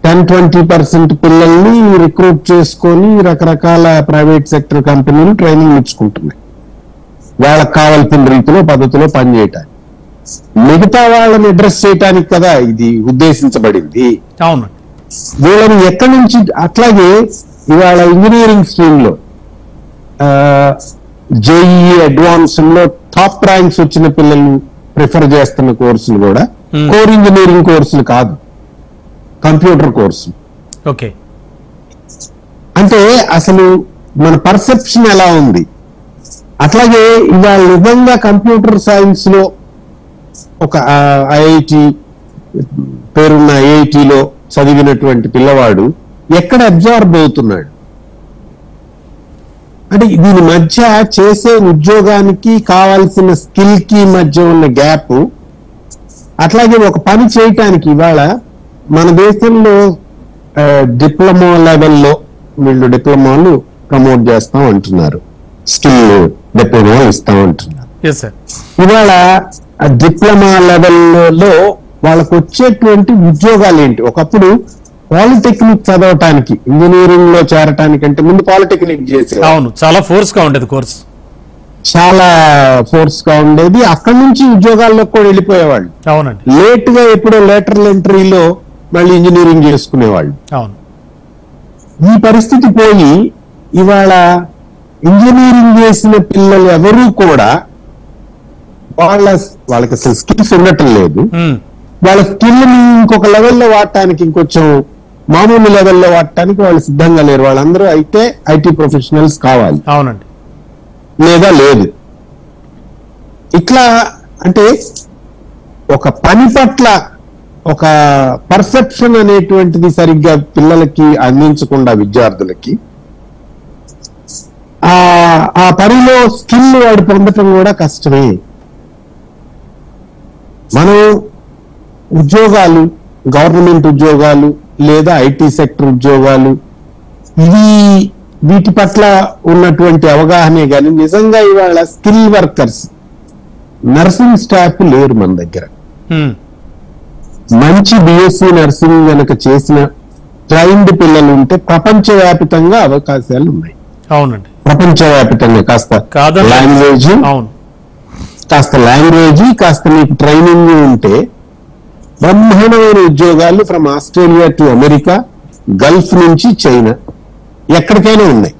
10-20% పిల్లల్ని రిక్రూట్ చేసుకొని రకరకాల ప్రైవేట్ సెక్టర్ కంపెనీలు ట్రైనింగ్ ఇచ్చుకుంటున్నాయి వాళ్ళకి కావాల్సిన రీతిలో పద్ధతిలో పనిచేయటానికి. మిగతా వాళ్ళని అడ్రస్ చేయడానికి కదా ఇది ఉద్దేశించబడింది. అవును, వీళ్ళని ఎక్కడి నుంచి, అట్లాగే ఇవాళ ఇంజనీరింగ్ స్ట్రీమ్ లో జేఈఈ అడ్వాన్స్ లో టాప్ ర్యాంక్స్ వచ్చిన పిల్లలు ప్రిఫర్ చేస్తున్న కోర్సులు కూడా కోర్ ఇంజనీరింగ్ కోర్సులు కాదు, కంప్యూటర్ కోర్సులు. ఓకే, అంటే అసలు మన పర్సెప్షన్ ఎలా ఉంది. అట్లాగే ఇవాళ నిజంగా కంప్యూటర్ సైన్స్ లో ఒక ఐఐటి పేరున్న ఐఐటిలో చదివినటువంటి పిల్లవాడు ఎక్కడ అబ్జార్బ్ అవుతున్నాడు అంటే దీని మధ్య చేసే ఉద్యోగానికి కావాల్సిన స్కిల్ కి మధ్య ఉన్న గ్యాప్. అట్లాగే ఒక పని చేయటానికి ఇవాళ మన దేశంలో డిప్లొమా లెవెల్లో వీళ్ళు డిప్లొమాలు ప్రమోట్ చేస్తాం అంటున్నారు, స్కిల్ డిప్లొమా ఇస్తాం అంటున్నారు. ఇవాళ డిప్లొమా లెవెల్లో వాళ్ళకు వచ్చేటువంటి ఉద్యోగాలు ఏంటి? ఒకప్పుడు పాలిటెక్నిక్ చదవటానికి, ఇంజనీరింగ్ లో చేరటానికి అంటే ముందు పాలిటెక్నిక్ చేసేవారు. అవును, చాలా ఫోర్స్ గా ఉండేది కోర్స్, చాలా ఫోర్స్ గా ఉండేది. అక్కడి నుంచి ఉద్యోగాల్లో కూడా వెళ్ళిపోయేవాళ్ళు. అవునండి, లేట్ గా ఎప్పుడో లేటరల్ ఎంట్రీలో మళ్ళీ ఇంజనీరింగ్ చేసుకునేవాళ్ళు. అవును, ఈ పరిస్థితి పోయి ఇవాళ ఇంజనీరింగ్ చేసిన పిల్లలు ఎవరూ కూడా వాళ్ళకి అసలు స్కిల్స్ ఉండటం లేదు. వాళ్ళ స్కిల్ ని ఇంకొక లెవెల్లో వాడటానికి, ఇంకొంచెం మామూలు లెవెల్లో వాడటానికి వాళ్ళు సిద్ధంగా లేరు. వాళ్ళందరూ అయితే ఐటీ ప్రొఫెషనల్స్ కావాలి. అవునండి, లేదా లేదు. ఇట్లా అంటే ఒక పని పట్ల ఒక పర్సెప్షన్ అనేటువంటిది సరిగ్గా పిల్లలకి అందించకుండా విద్యార్థులకి ఆ పనిలో స్కిల్ వాడు పొందటం కూడా కష్టమే. మనం ఉద్యోగాలు, గవర్నమెంట్ ఉద్యోగాలు లేదా ఐటీ సెక్టర్ ఉద్యోగాలు, వీటి పట్ల ఉన్నటువంటి అవగాహనే కానీ నిజంగా ఇవాళ స్కిల్ వర్కర్స్, నర్సింగ్ స్టాఫ్ లేరు మన దగ్గర. మంచి బిఎస్సి నర్సింగ్ కనుక చేసిన ట్రైన్డ్ పిల్లలు ఉంటే ప్రపంచవ్యాప్తంగా అవకాశాలు ఉన్నాయి. అవునండి, ప్రపంచవ్యాప్తంగా కాస్త లాంగ్వేజ్ కాస్త మీకు ట్రైనింగ్ ఉంటే బ్రహ్మాండమైన ఉద్యోగాలు from Australia to America, Gulf నుంచి చైనా, ఎక్కడికైనా ఉన్నాయి.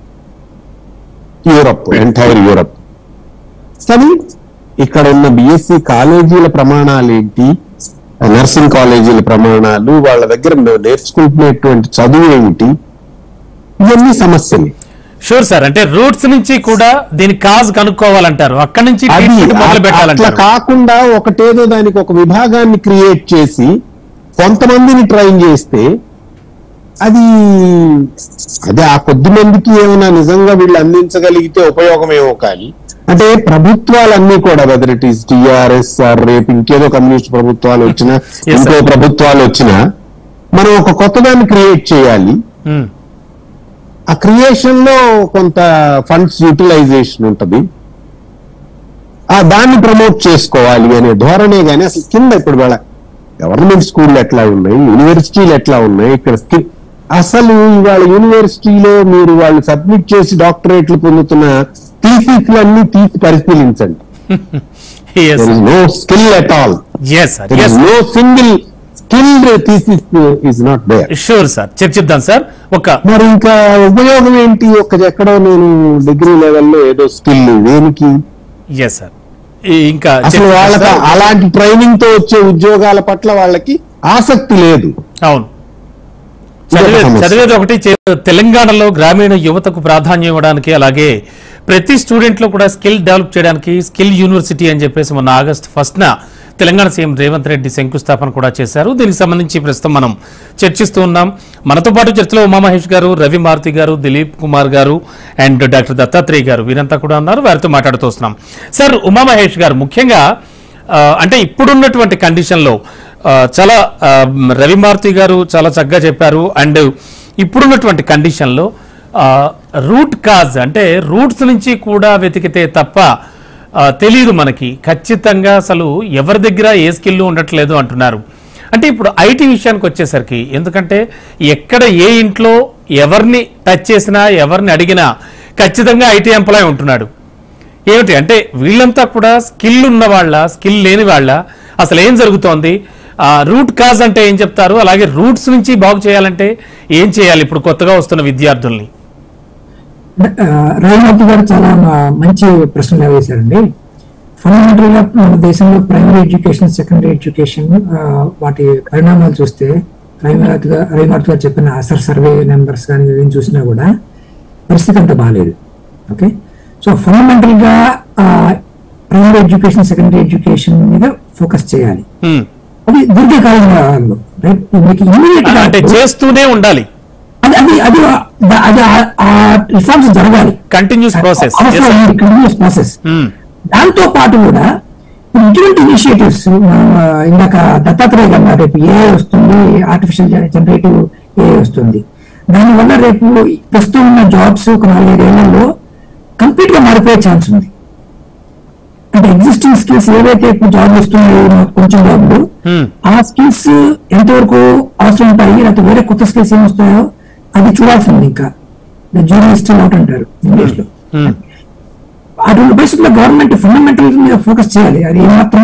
Europe, entire Europe. కానీ ఇక్కడ ఉన్న బిఎస్సి కాలేజీల ప్రమాణాలు ఏంటి, నర్సింగ్ కాలేజీల ప్రమాణాలు, వాళ్ళ దగ్గర నేర్చుకుంటున్నటువంటి చదువు ఏమిటి, ఇవన్నీ సమస్యలు. షూర్ సార్, అంటే రూట్స్ నుంచి కూడా దీని కాజ్ కనుక్కోవాలంటారు, అక్కడి నుంచి మొదలు పెట్టాలంటారు. అట్లా కాకుండా ఒకటేదో దానికి ఒక విభాగాన్ని క్రియేట్ చేసి కొంతమందిని ట్రైన్ చేస్తే అది ఆ కొద్ది మందికి ఏమైనా నిజంగా వీళ్ళు అందించగలిగితే ఉపయోగమేమో. కానీ అంటే ప్రభుత్వాలన్నీ కూడా, whether it is TRS or రేపు ఇంకేదో కమ్యూనిస్ట్ ప్రభుత్వాలు వచ్చినా, ఇంకో ప్రభుత్వాలు వచ్చినా, మనం ఒక కొత్తదాన్ని క్రియేట్ చేయాలి. ఆ క్రియేషన్ లో కొంత ఫండ్స్ యూటిలైజేషన్ ఉంటుంది, దాన్ని ప్రమోట్ చేసుకోవాలి అనే ధోరణే. కానీ అసలు కింద ఇప్పుడు వాళ్ళ గవర్నమెంట్ స్కూళ్ళు ఎట్లా ఉన్నాయి, యూనివర్సిటీలు ఎట్లా ఉన్నాయి, ఇక్కడ అసలు ఇవాళ యూనివర్సిటీలో మీరు వాళ్ళు సబ్మిట్ చేసి డాక్టరేట్లు పొందుతున్న థీసిస్లన్నీ తీసి పరిశీలించండి. No skill at all, no single skilled thesis is not there. Sure sir, చర్చిద్దాం సార్. మరి ఇంకా ఉపయోగం ఏంటి? ఎక్కడో నేను డిగ్రీ లెవెల్లో ఏదో స్కిల్ దేనికి? ఇంకా అసలు వాళ్ళకి అలాంటి ట్రైనింగ్ తో వచ్చే ఉద్యోగాల పట్ల వాళ్ళకి ఆసక్తి లేదు. అవును, చదివేది ఒకటి. తెలంగాణలో గ్రామీణ యువతకు ప్రాధాన్యం ఇవ్వడానికి, అలాగే ప్రతి స్టూడెంట్ లో కూడా స్కిల్ డెవలప్ చేయడానికి స్కిల్ యూనివర్సిటీ అని చెప్పేసి మొన్న ఆగస్టు 1న తెలంగాణ సీఎం రేవంత్ రెడ్డి శంకుస్థాపన కూడా చేశారు. దీనికి సంబంధించి ప్రస్తుతం మనం చర్చిస్తూ ఉన్నాం. మనతో పాటు చర్చలో ఉమామహేష్ గారు, రవి మారుతి గారు, దిలీప్ కుమార్ గారు అండ్ డాక్టర్ దత్తాత్రేయ గారు, వీరంతా కూడా ఉన్నారు. వారితో మాట్లాడుతూ వస్తున్నాం. సార్, ఉమామహేష్ గారు, ముఖ్యంగా అంటే ఇప్పుడున్నటువంటి కండిషన్లో చాలా రవి మారుతి గారు చాలా చక్కగా చెప్పారు. అండ్ ఇప్పుడున్నటువంటి కండిషన్లో రూట్ కాజ్ అంటే రూట్స్ నుంచి కూడా వెతికితే తప్ప తెలియదు మనకి ఖచ్చితంగా అసలు ఎవరి దగ్గర ఏ స్కిల్ ఉండట్లేదు అంటున్నారు. అంటే ఇప్పుడు ఐటీ విషయానికి వచ్చేసరికి, ఎందుకంటే ఎక్కడ ఏ ఇంట్లో ఎవరిని టచ్ చేసినా ఎవరిని అడిగినా ఖచ్చితంగా ఐటీ ఎంప్లాయ్ ఉంటున్నాడు. ఏమిటి అంటే వీళ్ళంతా కూడా స్కిల్ ఉన్న వాళ్ళ, స్కిల్ లేని వాళ్ళ, అసలు ఏం జరుగుతోంది, రూట్ కాజ్ అంటే ఏం చెప్తారు, అలాగే రూట్స్ నుంచి బాగు చేయాలంటే ఏం చేయాలి ఇప్పుడు కొత్తగా వస్తున్న విద్యార్థుల్ని? రాజమూర్తి గారు చాలా మంచి ప్రశ్నలు వేశారండి. ఫండమెంటల్ గా మన దేశంలో ప్రైమరీ ఎడ్యుకేషన్, సెకండరీ ఎడ్యుకేషన్ వాటి పరిణామాలు చూస్తే రవిమార్తి గారు చెప్పిన అసర్ సర్వే నెంబర్స్ కానీ ఏం చూసినా కూడా పరిస్థితి అంత బాగాలేదు. ఓకే, సో ఫండమెంటల్ గా ప్రైమరీ ఎడ్యుకేషన్, సెకండరీ ఎడ్యుకేషన్ మీద ఫోకస్ చేయాలి. అది దీర్ఘకాలంలో చేస్తూనే ఉండాలి. అది రిఫార్మ్స్ జరగాలి, కంటిన్యూస్ ప్రాసెస్. దాంతో పాటు కూడా ఇటువంటి ఇనిషియేటివ్స్ ఇందాక దత్తాత్రేయ గారు రేపు ఏఐ వస్తుంది, ఆర్టిఫిషియల్ జనరేటివ్ ఏఐ వస్తుంది, దానివల్ల రేపు ప్రస్తుతం ఉన్న జాబ్స్ ఒక 4-5 ఏళ్లలో కంప్లీట్ గా మారిపోయే ఛాన్స్ ఉంది. అంటే ఎగ్జిస్టింగ్ స్కిల్స్ ఏవైతే ఇప్పుడు జాబ్ వస్తున్నాయో కొంచెం జాబ్లు, ఆ స్కిల్స్ ఎంతవరకు అవసరం ఉంటాయి, లేకపోతే వేరే కొత్త స్కిల్స్ ఏమి వస్తాయో అది చూడాల్సి ఉంది. ఇంకా జూనియర్ స్టిల్ అవుట్ అంటారు ఇంగ్లీష్ లో. అటువంటి పరిస్థితుల్లో గవర్నమెంట్ ఫండమెంటల్ మీద ఫోకస్ చేయాలి. అది ఏమాత్రం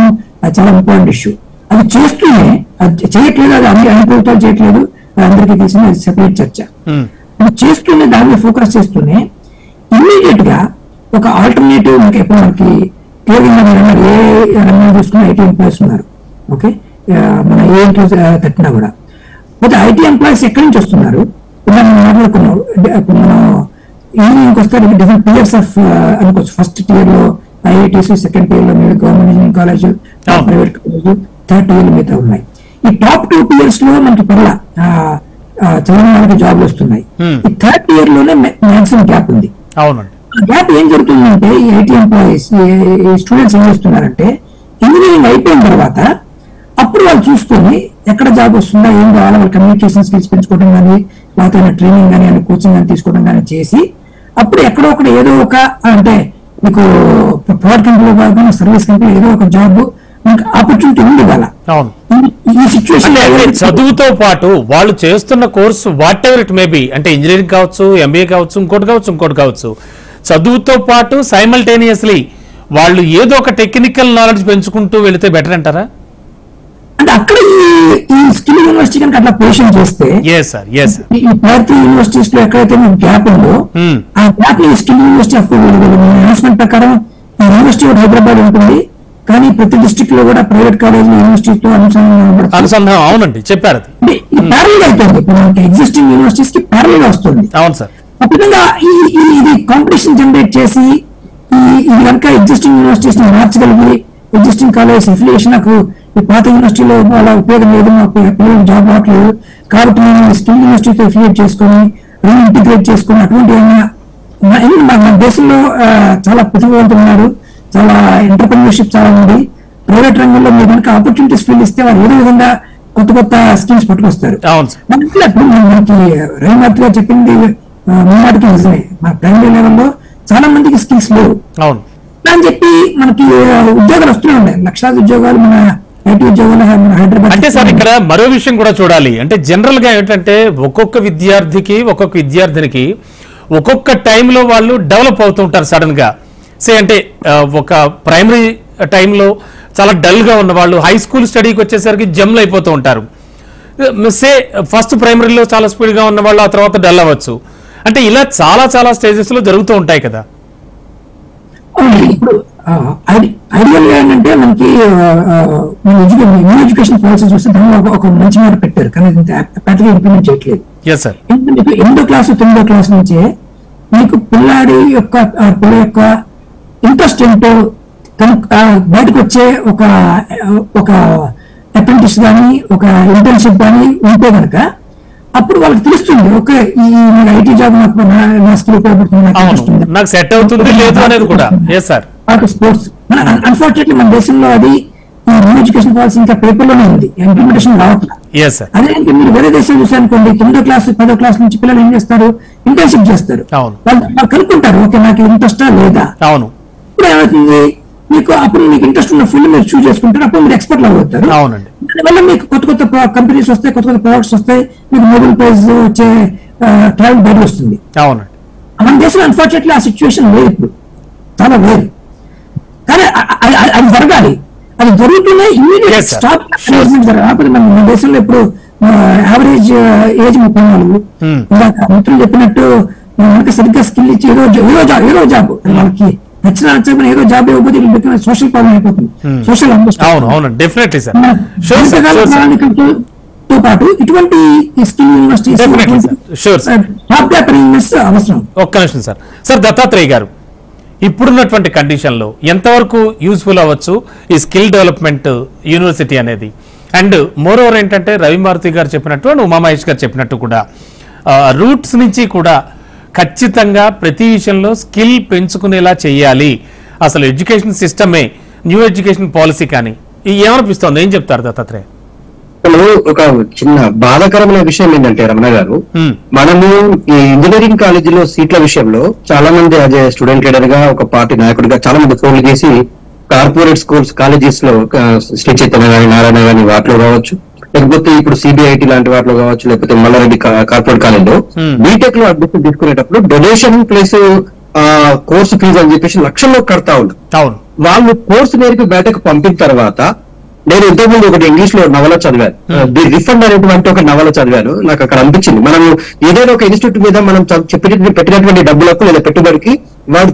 చాలా ఇంపార్టెంట్ ఇష్యూ. అది చేస్తూనే, అది చేయట్లేదు, అది అన్ని ప్రభుత్వాలు చేయట్లేదు, అందరికీ తెలిసిన అది సెపరేట్ చర్చ. అది చేస్తూనే, దాని మీద ఫోకస్ చేస్తూనే ఇమ్మీడియట్ గా ఒక ఆల్టర్నేటివ్ ఇప్పుడు మనకి ఏ రంగం చూసుకున్న ఐటీ ఎంప్లాయీస్ ఉన్నారు. ఓకే, మన ఏ తట్టినా కూడా పోతే ఐటీ ఎంప్లాయీస్ ఎక్కడి నుంచి వస్తున్నారు మనం మాట్లాడుకున్నాం. మనం ఇంజనీరింగ్ వస్తే డిఫరెంట్ టియర్స్ ఆఫ్ అనుకోవచ్చు. ఫస్ట్ టియర్ లో ఐఐటీస్, సెకండ్ టియర్ లో మీరు government engineering college, private college, third tier మీద ఉన్నాయి. ఈ టాప్ 2 tiers లో మనకి పర్లా చదివిన వాళ్ళకి జాబ్లు వస్తున్నాయి. ఈ థర్డ్ టియర్ లోనే మ్యాక్సిమం గ్యాప్ ఉంది. గ్యాప్ ఏం జరుగుతుందంటే ఈ ఐటీ ఎంప్లాయీస్, స్టూడెంట్స్ ఏం చేస్తున్నారంటే ఇంజనీరింగ్ అయిపోయిన తర్వాత అప్పుడు వాళ్ళు చూసుకొని ఎక్కడ జాబ్ వస్తుందా, ఏం కావాలో వాళ్ళ కమ్యూనికేషన్ స్కిల్స్ పెంచుకోవడం కానీ, లేకపోతే ట్రైనింగ్ కానీ, కోచింగ్ కానీ తీసుకోవడం కానీ చేసి అప్పుడు ఎక్కడో ఒకటి ఏదో ఒక, అంటే మీకు ప్రైవేట్ కంపెనీలో కాకుండా సర్వీస్ కంపెనీ ఏదో ఒక జాబ్ ఆపర్చునిటీ ఉంది కదా. ఈ సిచ్యువేషన్ చదువుతో పాటు వాళ్ళు చేస్తున్న course what ever it may be, అంటే ఇంజనీరింగ్ కావచ్చు, ఎంబీఏ కావచ్చు, ఇంకోటి కావచ్చు, చదువుతో పాటు సైమల్టేనియస్లీ వాళ్ళు ఏదో ఒక టెక్నికల్ నాలెడ్జ్ పెంచుకుంటూ వెళితే బెటర్ అంటారా? అంటే అక్కడ ఈ స్కిల్ యూనివర్సిటీ కనుక అట్లా పొజిషన్ చేస్తే, ఈ భారతీయ యూనివర్సిటీస్ లో ఎక్కడైతే గ్యాప్ ఉందో ఆ గ్యాప్ ఈ స్కిల్ యూనివర్సిటీ అనౌన్స్మెంట్ ప్రకారం ఈ యూనివర్సిటీ హైదరాబాద్ ఉంటుంది, కానీ ప్రతి డిస్ట్రిక్ట్ లో కూడా ప్రైవేట్ కాలేజ్ యూనివర్సిటీతో అనుసంధానం. అవునండి, చెప్పారు. ప్యారల్ గా అవుతుంది, మనకి ఎగ్జిస్టింగ్ యూనివర్సిటీస్ కి ప్యారల్ గా వస్తుంది. అవును సార్. ఆ విధంగా ఇది కాంపిటీషన్ జనరేట్ చేసి ఇది కనుక ఎగ్జిస్టింగ్ యూనివర్సిటీస్ ని మార్చగలిగి, ఎగ్జిస్టింగ్ కాలేజ్ ఎఫిలియేషన్ నాకు ఈ పాత యూనివర్సిటీలో వాళ్ళ ఉపయోగం లేదు, మా పిల్లలకు జాబ్ రావట్లేదు కాబట్టి నేను స్కిల్ యూనివర్సిటీతో ఎఫిలియేట్ చేసుకొని ఇంటిగ్రేట్ చేసుకొని అటువంటి మన దేశంలో చాలా ప్రతిభావంతులు ఉన్నారు, చాలా ఎంటర్‌ప్రెన్యూర్‌షిప్ చాలా ఉంది. ప్రైవేట్ రంగంలో మీరు కనుక ఆపర్చునిటీస్ ఫీల్ ఇస్తే వాళ్ళు ఏదో విధంగా కొత్త కొత్త స్కీమ్స్ పట్టుకొస్తారు. మనకి రవిమార్తి గారు చెప్పింది ముమ్మాటికి నిజమే. మన ప్రైమరీ లెవెల్లో చాలా మందికి స్కిల్స్ లేవు అని చెప్పి మనకి ఉద్యోగాలు వస్తూనే ఉన్నాయి, లక్షలాది ఉద్యోగాలు మన ఐటీ ఉద్యోగాలు హైదరాబాద్. అంటే సార్ ఇక్కడ మరో విషయం కూడా చూడాలి. అంటే జనరల్ గా ఏంటంటే ఒక్కొక్క విద్యార్థికి, ఒక్కొక్క విద్యార్థినికి ఒక్కొక్క టైంలో వాళ్ళు డెవలప్ అవుతూ ఉంటారు సడన్ గా. అంటే ఒక ప్రైమరీ టైంలో చాలా డల్ గా ఉన్న వాళ్ళు హై స్కూల్ స్టడీకి వచ్చేసరికి జమ్లు అయిపోతూ ఉంటారు. ఫస్ట్ ప్రైమరీలో చాలా స్పీడ్ గా ఉన్న వాళ్ళు ఆ తర్వాత డల్ అవ్వచ్చు. అంటే ఇలా చాలా చాలా స్టేజెస్ లో జరుగుతూ ఉంటాయి కదా. ఇప్పుడు ఐడియల్ గా ఏంటంటే మనకి న్యూ ఎడ్యుకేషన్ పాలసీ చూస్తే దానిలో ఒక మంచి మాట పెట్టారు, కానీ ప్యాటర్న్ ఇంప్లిమెంట్ చేయట్లేదు. ఎందుకంటే 8వ క్లాసు 9వ క్లాస్ నుంచే మీకు పిల్లాడి యొక్క ఇంట్రెస్ట్ ఏంటో బయటకు వచ్చే ఒక అప్రెంటిస్ కానీ, ఒక ఇంటర్న్షిప్ కానీ ఉంటే కనుక అప్పుడు వాళ్ళకి తెలుస్తుంది, ఓకే ఈ ఐటీ జాబ్ నా స్కిల్ ఉపయోగపడుతుంది, నాకు సెట్ అవుతుంది లేదు అనేది కూడా. స్పోర్ట్స్ అన్ఫార్చునేట్లీ మన దేశంలో అది న్యూ ఎడ్యుకేషన్ పాలసీ ఇంకా పేపర్ లోనే ఉంది, ఇంప్లిమెంటేషన్ రావట్లేదు. అదే మీరు వేరే దేశం చూసారనుకోండి, 9వ క్లాస్ 10వ క్లాస్ నుంచి పిల్లలు ఏం చేస్తారు, ఇంటర్న్షిప్ చేస్తారు, వాళ్ళు కనుక్కుంటారు ఓకే నాకు ఇంట్రెస్టా లేదా. ఇప్పుడు ఏమవుతుంది, అప్పుడు మీకు ఇంట్రెస్ట్ ఉన్న ఫీల్డ్ మీరు చూస్ చేసుకుంటారు, అప్పుడు మీరు ఎక్స్పర్ట్ అవుతారు. దానివల్ల మీకు కొత్త కొత్త కంపెనీస్ వస్తాయి, కొత్త కొత్త ప్రొడక్ట్స్ వస్తాయి, మీకు నోబెల్ ప్రైజ్ వచ్చే ట్రావెల్ బయట వస్తుంది. మన దేశంలో అన్ఫార్చునేట్లీ ఆ సిచ్యువేషన్ లేదు, ఇప్పుడు చాలా లేదు. కానీ అది జరగాలి. అది జరుగుతున్నా ఇమీడియట్ Yes, sir. స్టాప్ కాకపోతే మన దేశంలో ఇప్పుడు యావరేజ్ ఏజ్ 34. ఇందాక మిత్రులు చెప్పినట్టు మనకి సరిగ్గా స్కిల్ ఇచ్చి ఏదో జాబ్ మనకి నచ్చకపోయినా ఏదో జాబ్ ఇవ్వకపోతే సోషల్ ప్రాబ్లం అయిపోతుంది. సోషల్ అవును అవును డెఫినెట్లీ సార్ తో పాటు ఇటువంటి skill universities Definitely, sir. Sure, sir. అవసరం. ఒక్క నిమిషం సార్. సార్ దత్తాత్రేయ గారు, ఇప్పుడున్నటువంటి కండిషన్లో ఎంతవరకు యూస్ఫుల్ అవ్వచ్చు ఈ స్కిల్ డెవలప్మెంట్ యూనివర్సిటీ అనేది? అండ్ మోర్ ఓవర్ ఏంటంటే రవిమారుతి గారు చెప్పినట్టు అండ్ ఉమామహేష్ గారు చెప్పినట్టు కూడా రూట్స్ నుంచి కూడా ఖచ్చితంగా ప్రతి విషయంలో స్కిల్ పెంచుకునేలా చేయాలి. అసలు ఎడ్యుకేషన్ సిస్టమే న్యూ ఎడ్యుకేషన్ పాలసీ కానీ ఏమనిపిస్తోంది, ఏం చెప్తారు దత్తాత్రేయ? ఒక చిన్న బాధాకరమైన విషయం ఏంటంటే రమణ గారు, మనము ఈ ఇంజనీరింగ్ కాలేజీలో సీట్ల విషయంలో చాలా మంది యాజ్ ఏ స్టూడెంట్ లీడర్ గా ఒక పార్టీ నాయకుడిగా చాలా మంది ఫోన్లు చేసి కార్పొరేట్ స్కూల్స్ కాలేజెస్ లో శ్రీ చైతన్య గాని నారాయణ గాని వాటిలో కావచ్చు, లేకపోతే ఇప్పుడు సిబిఐటి లాంటి వాటిలో కావచ్చు, లేకపోతే మల్లారెడ్డి కార్పొరేట్ కాలేజీలో బీటెక్ లో అడ్మిషన్ తీసుకునేటప్పుడు డొనేషన్ ప్లస్ కోర్సు ఫీజు అని చెప్పేసి లక్షల్లో కడతా ఉంటారు. వాళ్ళు కోర్సు నేర్పి బయటకు పంపిన తర్వాత, నేను ఇంతకుముందు ఒకటి ఇంగ్లీష్ లో నవల చదివాను, ది రిఫండ్ అనేటువంటి ఒక నవల చదివాను. నాకు అక్కడ అనిపించింది, మనం ఏదైనా ఒక ఇన్స్టిట్యూట్ మీద మనం పెట్టినటువంటి డబ్బులకు లేదా పెట్టుబడికి వాడు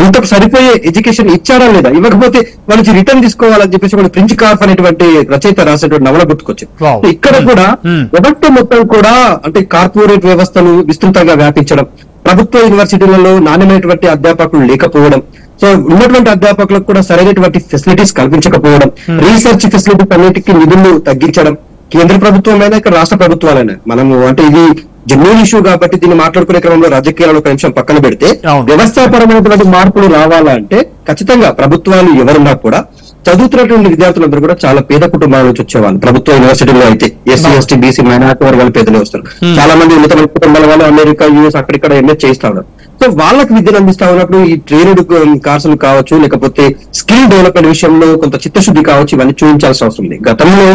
అంతకు సరిపోయే ఎడ్యుకేషన్ ఇచ్చారా లేదా, ఇవ్వకపోతే వాళ్ళకి రిటర్న్ తీసుకోవాలని చెప్పేసి వాడు ప్రిన్స్ కార్ఫ్ అనేటువంటి రచయిత రాసేటువంటి నవల గుర్తుకొచ్చింది. ఇక్కడ కూడా వ్యవస్థ మొత్తం కూడా అంటే కార్పొరేట్ వ్యవస్థను విస్తృతంగా వ్యాపించడం, ప్రభుత్వ యూనివర్సిటీలలో నాణ్యమైనటువంటి అధ్యాపకులు లేకపోవడం, సో ఉన్నటువంటి అధ్యాపకులకు కూడా సరైనటువంటి ఫెసిలిటీస్ కల్పించకపోవడం, రీసెర్చ్ ఫెసిలిటీస్ అన్నిటికీ నిధులు తగ్గించడం, కేంద్ర ప్రభుత్వమైనా ఇక్కడ రాష్ట్ర ప్రభుత్వాలైనా మనము అంటే ఇది జెన్యూన్ ఇష్యూ కాబట్టి దీన్ని మాట్లాడుకునే క్రమంలో రాజకీయాలను ఒక నిమిషం పక్కన పెడితే వ్యవస్థాపరమైనటువంటి మార్పులు రావాలంటే ఖచ్చితంగా ప్రభుత్వాలు ఎవరున్నా కూడా చదువుతున్నటువంటి విద్యార్థులందరూ కూడా చాలా పేద కుటుంబాల నుంచి వచ్చేవాళ్ళు. ప్రభుత్వ యూనివర్సిటీలో అయితే ఎస్సీ ఎస్టీ బీసీ మైనారిటీ వర్గాల పేదలే వస్తారు. చాలా మంది ఉన్నతమైన కుటుంబాల వాళ్ళు అమెరికా యూఎస్ అక్కడిక్కడ ఎంఎస్ చేయిస్తా ఉన్నారు. సో వాళ్ళకి విద్యను అందిస్తా ఉన్నప్పుడు ఈ ట్రైనడ్ కోర్సులు కావచ్చు, లేకపోతే స్కిల్ డెవలప్మెంట్ విషయంలో కొంత చిత్తశుద్ధి కావచ్చు, ఇవన్నీ చూపించాల్సిన అవసరం ఉంది. గతంలో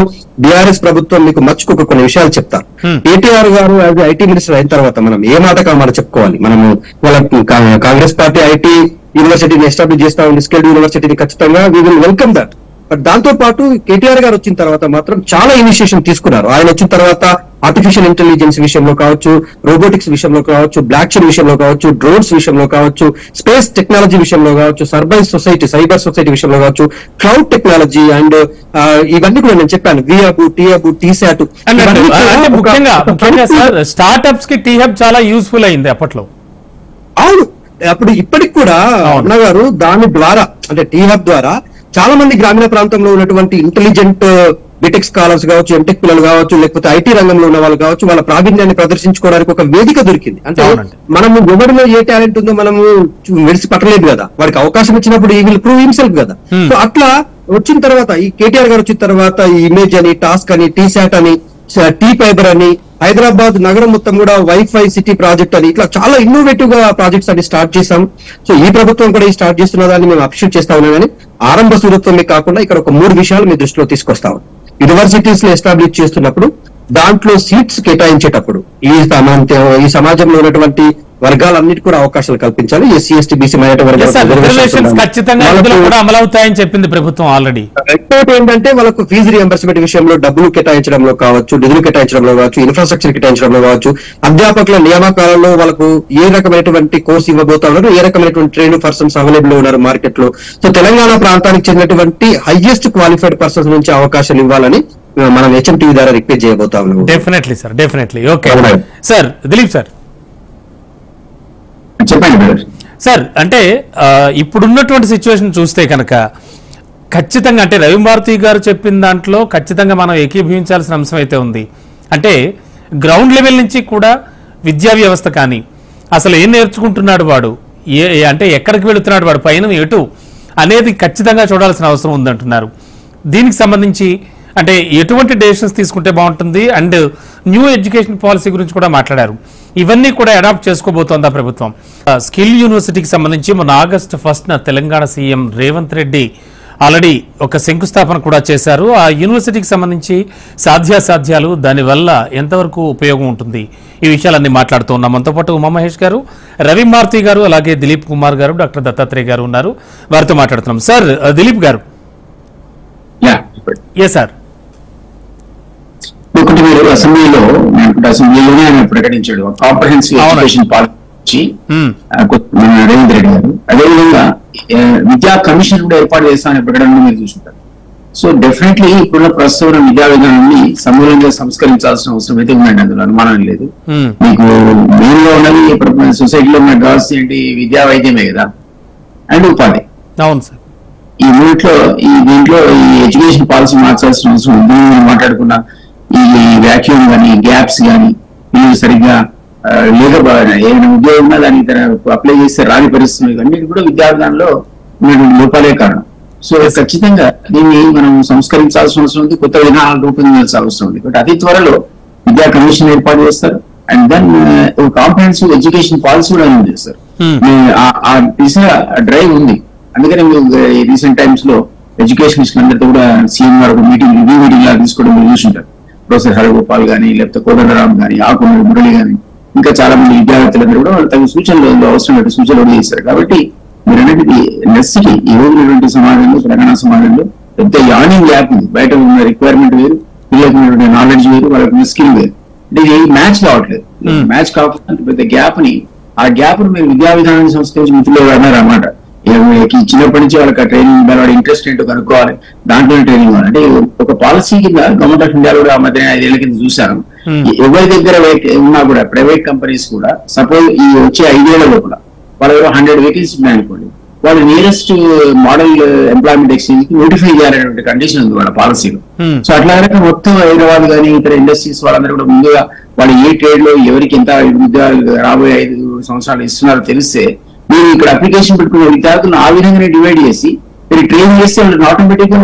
బీఆర్ఎస్ ప్రభుత్వం మీకు మర్చిపోక కొన్ని విషయాలు చెప్తారు. కేటీఆర్ గారు యాజ్ ఐటీ మినిస్టర్ అయిన తర్వాత మనం ఏ మాట మాట చెప్పుకోవాలి, మనము వాళ్ళ కాంగ్రెస్ పార్టీ ఐటీ యూనివర్సిటీని ఎస్టాబ్లిష్ చేస్తా ఉంది, స్కిల్డ్ యూనివర్సిటీని ఖచ్చితంగా we will welcome that. But దాంతో పాటు కేటీఆర్ గారు వచ్చిన తర్వాత మాత్రం చాలా ఇనిషియేషన్ తీసుకున్నారు. ఆయన వచ్చిన తర్వాత ఆర్టిఫిషియల్ ఇంటెలిజెన్స్ విషయంలో కావచ్చు, రోబోటిక్స్ విషయంలో కావచ్చు, బ్లాక్ చైన్ విషయంలో కావచ్చు, డ్రోన్స్ విషయంలో కావచ్చు, స్పేస్ టెక్నాలజీ విషయంలో కావచ్చు, సైబర్ సొసైటీ విషయంలో కావచ్చు, క్లౌడ్ టెక్నాలజీ అండ్ ఇవన్నీ కూడా నేను చెప్పాను. విహబ్, టీహబ్, టీశాట్, ముఖ్యంగా స్టార్ట్అప్స్ కి టీహబ్ చాలా యూస్ఫుల్ అయింది అప్పట్లో. అవును, అప్పుడు ఇప్పటికి కూడా అన్న గారు దాని ద్వారా అంటే టీహబ్ ద్వారా చాలా మంది గ్రామీణ ప్రాంతంలో ఉన్నటువంటి ఇంటెలిజెంట్ బీటెక్ స్కాలర్స్ కావచ్చు, ఎంటెక్ పిల్లలు కావచ్చు, లేకపోతే ఐటీ రంగంలో ఉన్న వాళ్ళు కావచ్చు, వాళ్ళ ప్రావీణ్యాన్ని ప్రదర్శించుకోవడానికి ఒక వేదిక దొరికింది. అంటే మనము ఎవరిలో ఏ టాలెంట్ ఉందో మనము విడిచి పట్టలేదు కదా, వాడికి అవకాశం ఇచ్చినప్పుడు ఈ విల్ ప్రూవ్ హిమ్సెల్ఫ్ కదా. సో అట్లా వచ్చిన తర్వాత ఈ కేటీఆర్ గారు వచ్చిన తర్వాత ఈ ఇమేజ్ అని, టాస్క్ అని, టీశాట్ అని, టీ ఫైబర్ అని, హైదరాబాద్ నగరం మొత్తం కూడా వైఫై సిటీ ప్రాజెక్ట్ అని, ఇట్లా చాలా ఇన్నోవేటివ్ గా ప్రాజెక్ట్స్ అన్ని స్టార్ట్ చేశాం. సో ఈ ప్రభుత్వం కూడా ఈ స్టార్ట్ చేస్తున్న దాన్ని మేము అప్రిషియేట్ చేస్తా ఉన్నాం. కానీ ఆరంభ సూరత్వమే కాకుండా ఇక్కడ ఒక 3 విషయాలు మీ దృష్టిలో తీసుకొస్తాం. యూనివర్సిటీస్ లో ఎస్టాబ్లిష్ చేస్తున్నప్పుడు దాంట్లో సీట్స్ కేటాయించేటప్పుడు ఈ సమాజంలో ఉన్నటువంటి వర్గాలన్నిటి కూడా అవకాశాలు కల్పించాలి. ఎస్సీ ఎస్టీ బీసీ మైనారిటీ వర్గాలు అమలవుతాయని చెప్పింది ప్రభుత్వం ఆల్రెడీ. ఇంకోటి ఏంటంటే వాళ్ళకు ఫీజు రియంబర్స్మెంట్ విషయంలో డబ్బులు కేటాయించడంలో కావచ్చు, నిధులు కేటాయించడంలో కావచ్చు, ఇన్ఫ్రాస్ట్రక్చర్ కేటాయించడంలో కావచ్చు, అధ్యాపకుల నియామకాలలో వాళ్ళకు ఏ రకమైనటువంటి కోర్సు ఇవ్వబోతా ఉన్నారు, ఏ రకమైనటువంటి ట్రైన్ పర్సన్స్ అవైలబుల్ ఉన్నారు మార్కెట్ లో. సో తెలంగాణ ప్రాంతానికి చెందినటువంటి హైయెస్ట్ క్వాలిఫైడ్ పర్సన్స్ నుంచి అవకాశాలు ఇవ్వాలని మనం హెచ్ఎంటీవీ ద్వారా రిక్వెస్ట్ చేయబోతా ఉన్నాం. Definitely sir, definitely. Okay sir, Dilip sir చెప్పండి సార్. అంటే ఇప్పుడున్నటువంటి సిచ్యువేషన్ చూస్తే కనుక ఖచ్చితంగా అంటే రవిమారుతి గారు చెప్పిన దాంట్లో ఖచ్చితంగా మనం ఏకీభవించాల్సిన అంశం అయితే ఉంది. అంటే గ్రౌండ్ లెవెల్ నుంచి కూడా విద్యా వ్యవస్థ కానీ అసలు ఏం నేర్చుకుంటున్నాడు వాడు, అంటే ఎక్కడికి వెళుతున్నాడు వాడు, పైన ఎటు అనేది ఖచ్చితంగా చూడాల్సిన అవసరం ఉందంటున్నారు. దీనికి సంబంధించి అంటే ఎటువంటి డెసిషన్స్ తీసుకుంటే బాగుంటుంది అండ్ న్యూ ఎడ్యుకేషన్ పాలసీ గురించి కూడా మాట్లాడారు. ఇవన్నీ కూడా అడాప్ట్ చేసుకోబోతోందా ప్రభుత్వం? స్కిల్ యూనివర్సిటీకి సంబంధించి మొన్న August 1న తెలంగాణ సీఎం రేవంత్ రెడ్డి ఆల్రెడీ ఒక శంకుస్థాపన కూడా చేశారు. ఆ యూనివర్సిటీకి సంబంధించి సాధ్యాసాధ్యాలు, దానివల్ల ఎంతవరకు ఉపయోగం ఉంటుంది, ఈ విషయాలన్నీ మాట్లాడుతూ ఉన్నాం. మనతో పాటు ఉమామహేష్ గారు, రవిమారుతి గారు, అలాగే దిలీప్ కుమార్ గారు, డాక్టర్ దత్తాత్రేయ గారు ఉన్నారు. వారితో మాట్లాడుతున్నాం. సార్ దిలీప్ గారు, ఎస్ సార్. ఒకటి మీరు అసెంబ్లీలో అసెంబ్లీలోనే ఆయన ప్రకటించాడు కాంప్రహెన్సివ్ ఎడ్యుకేషన్ పాలసీ మన రేవంత్ రెడ్డి గారు. అదేవిధంగా విద్యా కమిషన్ కూడా ఏర్పాటు చేస్తామని ప్రకటనలో మీరు చూసుకుంటారు. సో డెఫినెట్లీ ఇప్పుడున్న ప్రస్తుతం విద్యా విధానాన్ని సమూలంగా సంస్కరించాల్సిన అవసరం అయితే ఉందండి, అందులో అనుమానం లేదు. మీకు మెయిన్ గా ఉన్నది సొసైటీలో మనకు కావాల్సిన ఏంటి, విద్యా వైద్యమే కదా అండ్ ఉపాధి. అవును సార్. ఈ మూడిట్లో దీంట్లో ఈ ఎడ్యుకేషన్ పాలసీ మార్చాల్సిన అవసరం ఉంది. మనం మాట్లాడుకున్న ఈ వ్యాక్యూమ్ కానీ గ్యాప్స్ కానీ వీళ్ళు సరిగ్గా లేకపోయినా ఏమైనా ఉద్యోగం ఉన్నా దానికి అప్లై చేస్తే రాని పరిస్థితులు ఇవన్నీ కూడా విద్యా విధానంలో ఉన్నటువంటి లోపాలే కారణం. సో ఖచ్చితంగా దీన్ని మనం సంస్కరించాల్సిన అవసరం ఉంది, కొత్త విధానాలు రూపొందించాల్సిన అవసరం ఉంది. బట్ అతి త్వరలో విద్యా కమిషన్ ఏర్పాటు చేస్తారు and then comprehensive education policy కూడా అనౌన్స్ చేస్తారు. ఆ దిశగా డ్రైవ్ ఉంది. అందుకని రీసెంట్ టైమ్స్ లో ఎడ్యుకేషనిస్ట్ అందరితో కూడా సీఎం గారు ఒక మీటింగ్ రివ్యూ మీటింగ్ లాగా తీసుకోవడం మీరు చూసుంటారు. ప్రొఫెసర్ హరగోపాల్ గానీ లేకపోతే కోదండరామ్ గానీ ఆకుమూరి మురళి గానీ ఇంకా చాలా మంది విద్యార్థులందరూ కూడా వాళ్ళు తగిన సూచనలు అవసరమైన సూచనలు చేశారు. కాబట్టి మీరు అనేది నెస్సిటీ ఈ రోజునటువంటి సమాజంలో తెలంగాణ సమాజంలో పెద్ద యానింగ్ గ్యాప్ ఉంది. బయట ఉన్న రిక్వైర్మెంట్ వేరు, పిల్లలకు ఉన్నటువంటి నాలెడ్జ్ వేరు, వాళ్ళకి స్కిల్ వేరు. అంటే ఇది మ్యాచ్ కావట్లేదు. మ్యాచ్ కాకుండా పెద్ద గ్యాప్ ని ఆ గ్యాప్ ను మీరు విద్యా విధానాన్ని సంస్కరించి మిత్రులు అన్నారు అన్నమాట. చిన్నప్పటి నుంచి వాళ్ళకి ట్రైనింగ్ వాడి ఇంట్రెస్ట్ ఏంటో కనుక్కోవాలి, దాంట్లో ట్రైనింగ్ ఇవ్వాలి. అంటే ఒక పాలసీ కింద గవర్నమెంట్ ఆఫ్ ఇండియా కూడా ఆ మధ్య 5 ఏళ్ల కింద చూశాను. ఎవరి దగ్గర ఉన్నా కూడా ప్రైవేట్ కంపెనీస్ కూడా సపోజ్ ఈ వచ్చే 5 ఏళ్ల లోపల వాళ్ళ 100 వేకెన్సీ ఉన్నాయనుకోండి, వాళ్ళు నియరెస్ట్ మోడల్ ఎంప్లాయ్మెంట్ ఎక్స్చేంజ్ కి నోటిఫై చేయాలనేటువంటి కండిషన్ ఉంది వాళ్ళ పాలసీలో. సో అట్లా కనుక మొత్తం హైదరాబాద్ కానీ ఇతర ఇండస్ట్రీస్ వాళ్ళందరూ కూడా ముందుగా వాళ్ళు ఏ ట్రేడ్ లో ఎవరికి ఎంత ఉద్యోగాలు రాబోయే 5 సంవత్సరాలు ఇస్తున్నారో తెలిస్తే మీరు ఇక్కడ అప్లికేషన్ పెట్టుకునే విద్యార్థులను ఆ విధంగానే డివైడ్ చేసి మీరు ట్రైన్ చేస్తే వాళ్ళు ఆటోమేటిక్ గా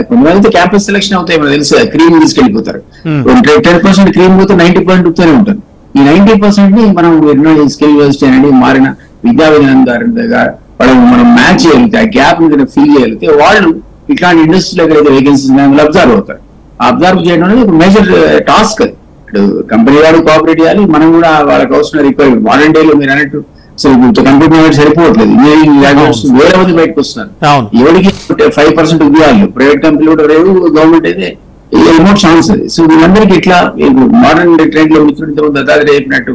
కొంతమంది క్యాంపస్ సెలక్షన్ అవుతాయి. మనకు తెలుసు క్రీమ్ తీసుకెళ్లిపోతారు. 10% క్రీమ్ పోతే 90% ఉత్తూనే ఉంటారు. ఈ 90% ని మనం స్కిల్ యూనివర్సిటీ అనేది మారిన విద్యా విధానం ద్వారా మనం మ్యాచ్ చేయగలిగితే, ఆ గ్యాప్ ఫిల్ చేయగలిగితే వాళ్ళు ఇట్లాంటి ఇండస్ట్రీలో ఎక్కడైతే వేకెన్సీస్ అబ్జర్వ్ అవుతారు. అబ్జర్వ్ చేయడం అనేది ఒక మేజర్ టాస్క్. అది ఇప్పుడు కంపెనీ వాళ్ళు కోఆపరేట్ చేయాలి, మనం కూడా వాళ్ళకి అవసరం రిక్వైర్మెంట్. మోడర్న్ డే లో మీరు అన్నట్టు కంప్యూటర్ నాలెడ్జ్ సరిపోవట్లేదు. ఇంజనీరింగ్ గ్రాడ్యుయేట్స్ వేరే మంది బయటకు వస్తున్నారు. ఎవరికి 5% ఉద్యోగాలు ప్రైవేట్ కంపెనీలు కూడా లేవు, గవర్నమెంట్ అయితే రిమోట్ ఛాన్స్ అది. సో వీళ్ళందరికీ ఇట్లా మోడర్న్ ట్రెండ్ లో మిత్రుడితో దత్తాత్రేయ చెప్పినట్టు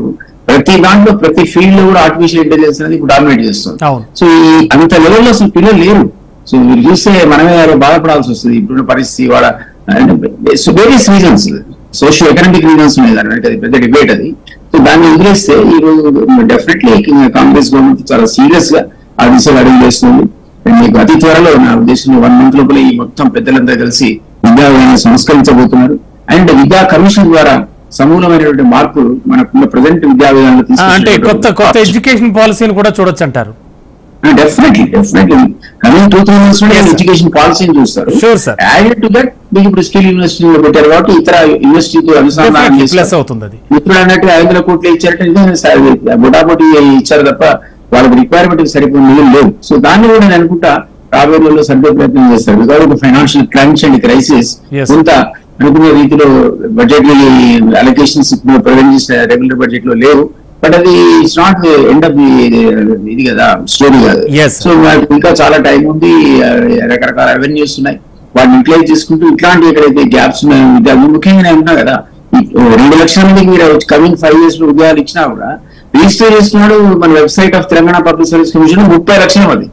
ప్రతి దాంట్లో ప్రతి ఫీల్డ్ లో కూడా ఆర్టిఫిషియల్ ఇంటెలిజెన్స్ అనేది ఇప్పుడు డామినేట్ చేస్తుంది. సో ఈ అంత లెవెల్లో అసలు పిల్లలు లేరు. సో మీరు చూస్తే మనమే బాధపడాల్సి వస్తుంది ఇప్పుడున్న పరిస్థితి. వాళ్ళ various reasons, socio economic reasons ఉన్నాయి దానికి, అది పెద్ద డిబేట్ అది. సో దాన్ని వదిలేస్తే ఈ రోజు డెఫినెట్లీ కాంగ్రెస్ గవర్నమెంట్ చాలా సీరియస్ గా ఆ దిశగా అడుగు చేస్తుంది. మీకు అతి త్వరలో నా ఉద్దేశంలో 1 month లోపల ఈ మొత్తం పెద్దలంతా కలిసి విద్యా విధానాన్ని సంస్కరించబోతున్నారు. అండ్ విద్యా కమిషన్ ద్వారా సమూలమైనటువంటి మార్పులు మనకున్న ప్రజెంట్ విద్యా విధానంలో అంటే కొత్త ఎడ్యుకేషన్ పాలసీని కూడా చూడొచ్చు అంటారు. డెఫినెట్లీ కమింగ్ 2-3 months లో ఎడ్యుకేషన్ పాలసీని చూస్తారు. యాడెడ్ టు దట్ మీకు ఇప్పుడు స్కిల్ యూనివర్సిటీ పెట్టారు కాబట్టి ఇతర యూనివర్సిటీతో అనుసంధానం అవుతుంది. మిత్రులు అన్నట్టు 500 కోట్లు ఇచ్చారంటే బొటాబొటి ఇచ్చారు తప్ప వాళ్ళకి రిక్వైర్మెంట్ సరిపోయిన నిధులు లేవు. సో దాన్ని కూడా నేను అనుకుంటా రాబోయే రోజుల్లో సర్వే ప్రయత్నం చేస్తారు. Because financial crunch and crisis కొంత అనుకునే రీతిలో బడ్జెట్ అలొకేషన్స్ ప్రొవైడ్ చేసిన రెగ్యులర్ బడ్జెట్ లో లేవు. బట్ అది ఇట్స్ నాట్ ఎండ్ ఆఫ్ ఇది కదా, స్టోరీ కాదు. సో ఇంకా చాలా టైం ఉంది, రకరకాల రెవెన్యూస్ ఉన్నాయి, వాటిని యూటిలైజ్ చేసుకుంటూ ఇట్లాంటి ఎక్కడైతే గ్యాప్స్ ఉన్నాయో ముఖ్యంగా నేను ఉన్నా కదా 2 లక్షల మందికి మీరు కమింగ్ 5 years లో ఉద్యోగాలు ఇచ్చినా కూడా రిజిస్టర్ చేసుకున్నాడు మన website of Telangana public service commission 30 లక్షలు. అది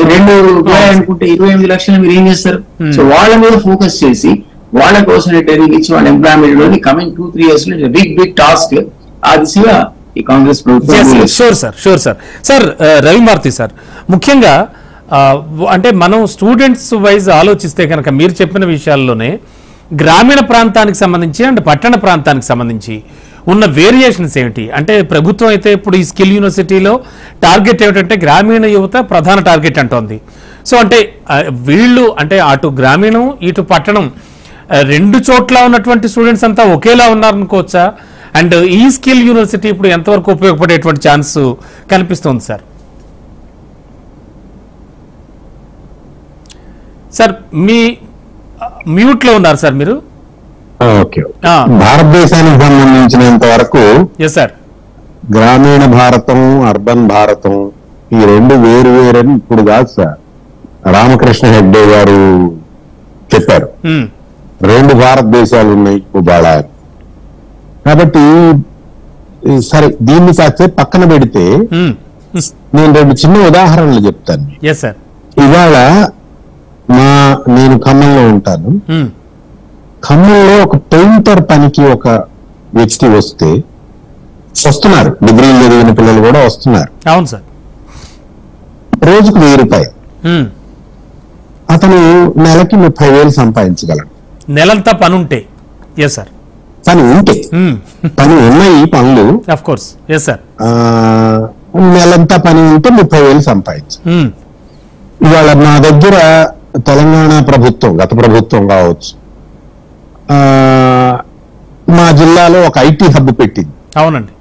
2 అనుకుంటే 28 లక్షలు మీరు ఏం చేస్తారు? సో వాళ్ళ మీద ఫోకస్ చేసి వాళ్ళ కోసం ట్రైనింగ్ ఇచ్చి వాళ్ళ ఎంప్లాయ్మెంట్ లో కమింగ్ 2-3 years లో బిగ్ టాస్క్ ఆ దిశగా ఈ కాంగ్రెస్ ప్రభుత్వం. Sure sir Ravi Maruthi sir, ముఖ్యంగా అంటే మనం స్టూడెంట్స్ వైజ్ ఆలోచిస్తే కనుక మీరు చెప్పిన విషయాల్లోనే గ్రామీణ ప్రాంతానికి సంబంధించి అండ్ పట్టణ ప్రాంతానికి సంబంధించి ఉన్న వేరియేషన్స్ ఏమిటి? అంటే ప్రభుత్వం అయితే ఇప్పుడు ఈ స్కిల్ యూనివర్సిటీలో టార్గెట్ ఏమిటంటే గ్రామీణ యువత ప్రధాన టార్గెట్ అంటోంది. సో అంటే వీళ్ళు అంటే అటు గ్రామీణం ఇటు పట్టణం 2 చోట్ల ఉన్నటువంటి స్టూడెంట్స్ అంతా ఒకేలా ఉన్నారనుకోవచ్చా? అండ్ ఈ స్కిల్ యూనివర్సిటీ ఇప్పుడు ఎంతవరకు ఉపయోగపడేటువంటి ఛాన్స్ కనిపిస్తుంది సార్? సార్ మీ మ్యూట్ లో ఉన్నారు సార్ మీరు. భారతదేశానికి సంబంధించినంత వరకు గ్రామీణ భారతం అర్బన్ భారతం ఈ 2 వేరు వేరని ఇప్పుడు కాదు సార్. రామకృష్ణ హెగ్డే గారు చెప్పారు. 2 భారతదేశాలు ఉన్నాయి ఇవాళ. కాబట్టి సరే, దీన్ని కాసేపు పక్కన పెడితే నేను 2 చిన్న ఉదాహరణలు చెప్తాను. ఇవాళ నేను ఖమ్మంలో ఉంటాను. ఖమ్మంలో ఒక పెయింటర్ పనికి ఒక వ్యక్తి వస్తున్నారు, డిగ్రీలు చదివిన పిల్లలు కూడా వస్తున్నారు. అవును సార్. రోజుకు 1000 రూపాయలు. అతను నెలకి 30,000 సంపాదించగలడు. నెలంతా పని ఉంటే. పని ఉంటే, పని ఉన్నాయి పనులు, నెలంతా పని ఉంటే 30,000 సంపాదించు. ఇవాళ మా దగ్గర తెలంగాణ ప్రభుత్వం, గత ప్రభుత్వం కావచ్చు, మా జిల్లాలో ఒక ఐటీ హబ్ పెట్టింది. అవునండి.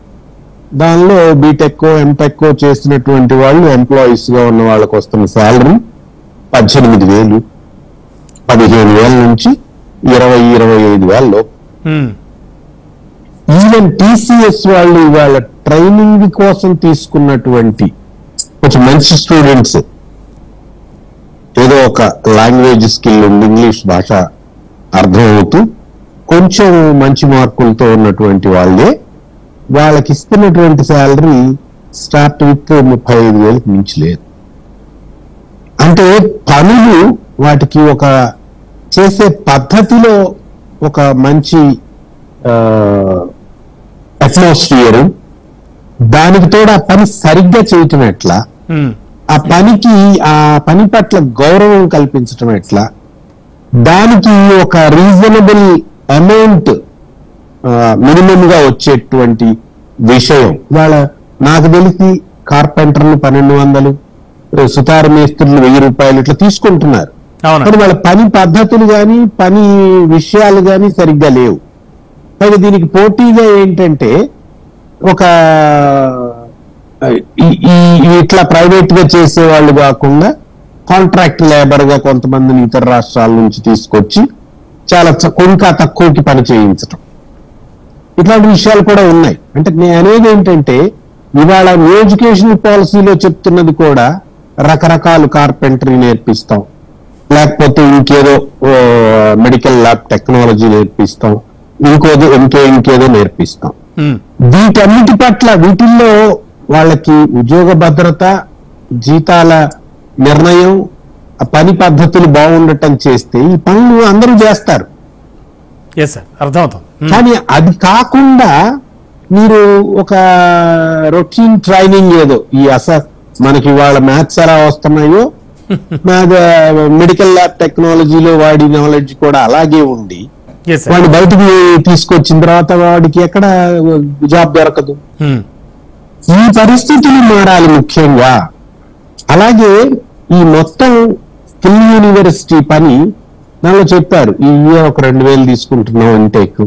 దానిలో బీటెక్ ఎంటెక్ చేసినటువంటి వాళ్ళు ఎంప్లాయీస్ గా ఉన్న వాళ్ళకి వస్తున్న శాలరీ 18,000, 15,000 నుంచి 20-25,000. ఈవెన్ టీసీఎస్ వాళ్ళు ఇవాళ ట్రైనింగ్ కోసం తీసుకున్నటువంటి కొంచెం మంచి స్టూడెంట్స్, ఏదో ఒక లాంగ్వేజ్ స్కిల్ ఉంది, ఇంగ్లీష్ భాష అర్థమవుతూ కొంచెం మంచి మార్కులతో ఉన్నటువంటి వాళ్ళే, వాళ్ళకి ఇస్తున్నటువంటి శాలరీ స్టార్ట్ విత్ 35,000 మించి లేదు. అంటే పనులు, వాటికి ఒక చేసే పద్ధతిలో ఒక మంచి అట్మాస్ఫియర్, దానికి తోడు ఆ పని సరిగ్గా చేయటం ఎట్లా, ఆ పని పట్ల గౌరవం కల్పించటం ఎట్లా, దానికి ఒక రీజనబుల్ అమౌంట్ మినిమం గా వచ్చేటువంటి విషయం. వాళ్ళ నాకు తెలిసి కార్పెంటర్లు 1,200, సుతారు మేస్త్రులు 1,000 రూపాయలు ఇట్లా తీసుకుంటున్నారు. కానీ వాళ్ళ పని పద్ధతులు గాని పని విషయాలు గాని సరిగ్గా లేవు. పైగా దీనికి పోటీగా ఏంటంటే, ఒక ఇట్లా ప్రైవేట్ గా చేసేవాళ్ళు కాకుండా కాంట్రాక్ట్ లేబర్ గా కొంతమందిని ఇతర రాష్ట్రాల నుంచి తీసుకొచ్చి చాలా ఇంకా తక్కువకి పని చేయించటం, ఇట్లాంటి విషయాలు కూడా ఉన్నాయి. అంటే నేను అనేది ఏంటంటే, ఇవాళ ఎడ్యుకేషన్ పాలసీలో చెప్తున్నది కూడా రకరకాల కార్పెంటరీ నేర్పిస్తాం, లేకపోతే ఇంకేదో మెడికల్ ల్యాబ్ టెక్నాలజీ నేర్పిస్తాం, ఇంకేదో నేర్పిస్తాం. వీటన్నిటి పట్ల, వీటిల్లో వాళ్ళకి ఉద్యోగ భద్రత, జీతాల నిర్ణయం, పని పద్ధతులు బాగుండటం చేస్తే ఈ పనులు అందరూ చేస్తారు. కానీ అది కాకుండా మీరు ఒక రొటీన్ ట్రైనింగ్ ఏదో, మనకి వాళ్ళ మ్యాథ్స్ ఎలా వస్తున్నాయో మెడికల్ ల్యాబ్ టెక్నాలజీలో వాడి నాలెడ్జ్ కూడా అలాగే ఉండి వాడిని బయటికి తీసుకొచ్చిన తర్వాత వాడికి ఎక్కడ జాబ్ దొరకదు. ఈ పరిస్థితులు మారాలి ముఖ్యంగా. అలాగే ఈ మొత్తం స్కిల్ యూనివర్సిటీ పని దానిలో చెప్పారు, ఈ ఇయర్ ఒక 2,000 తీసుకుంటున్నాం ఇంటేక్,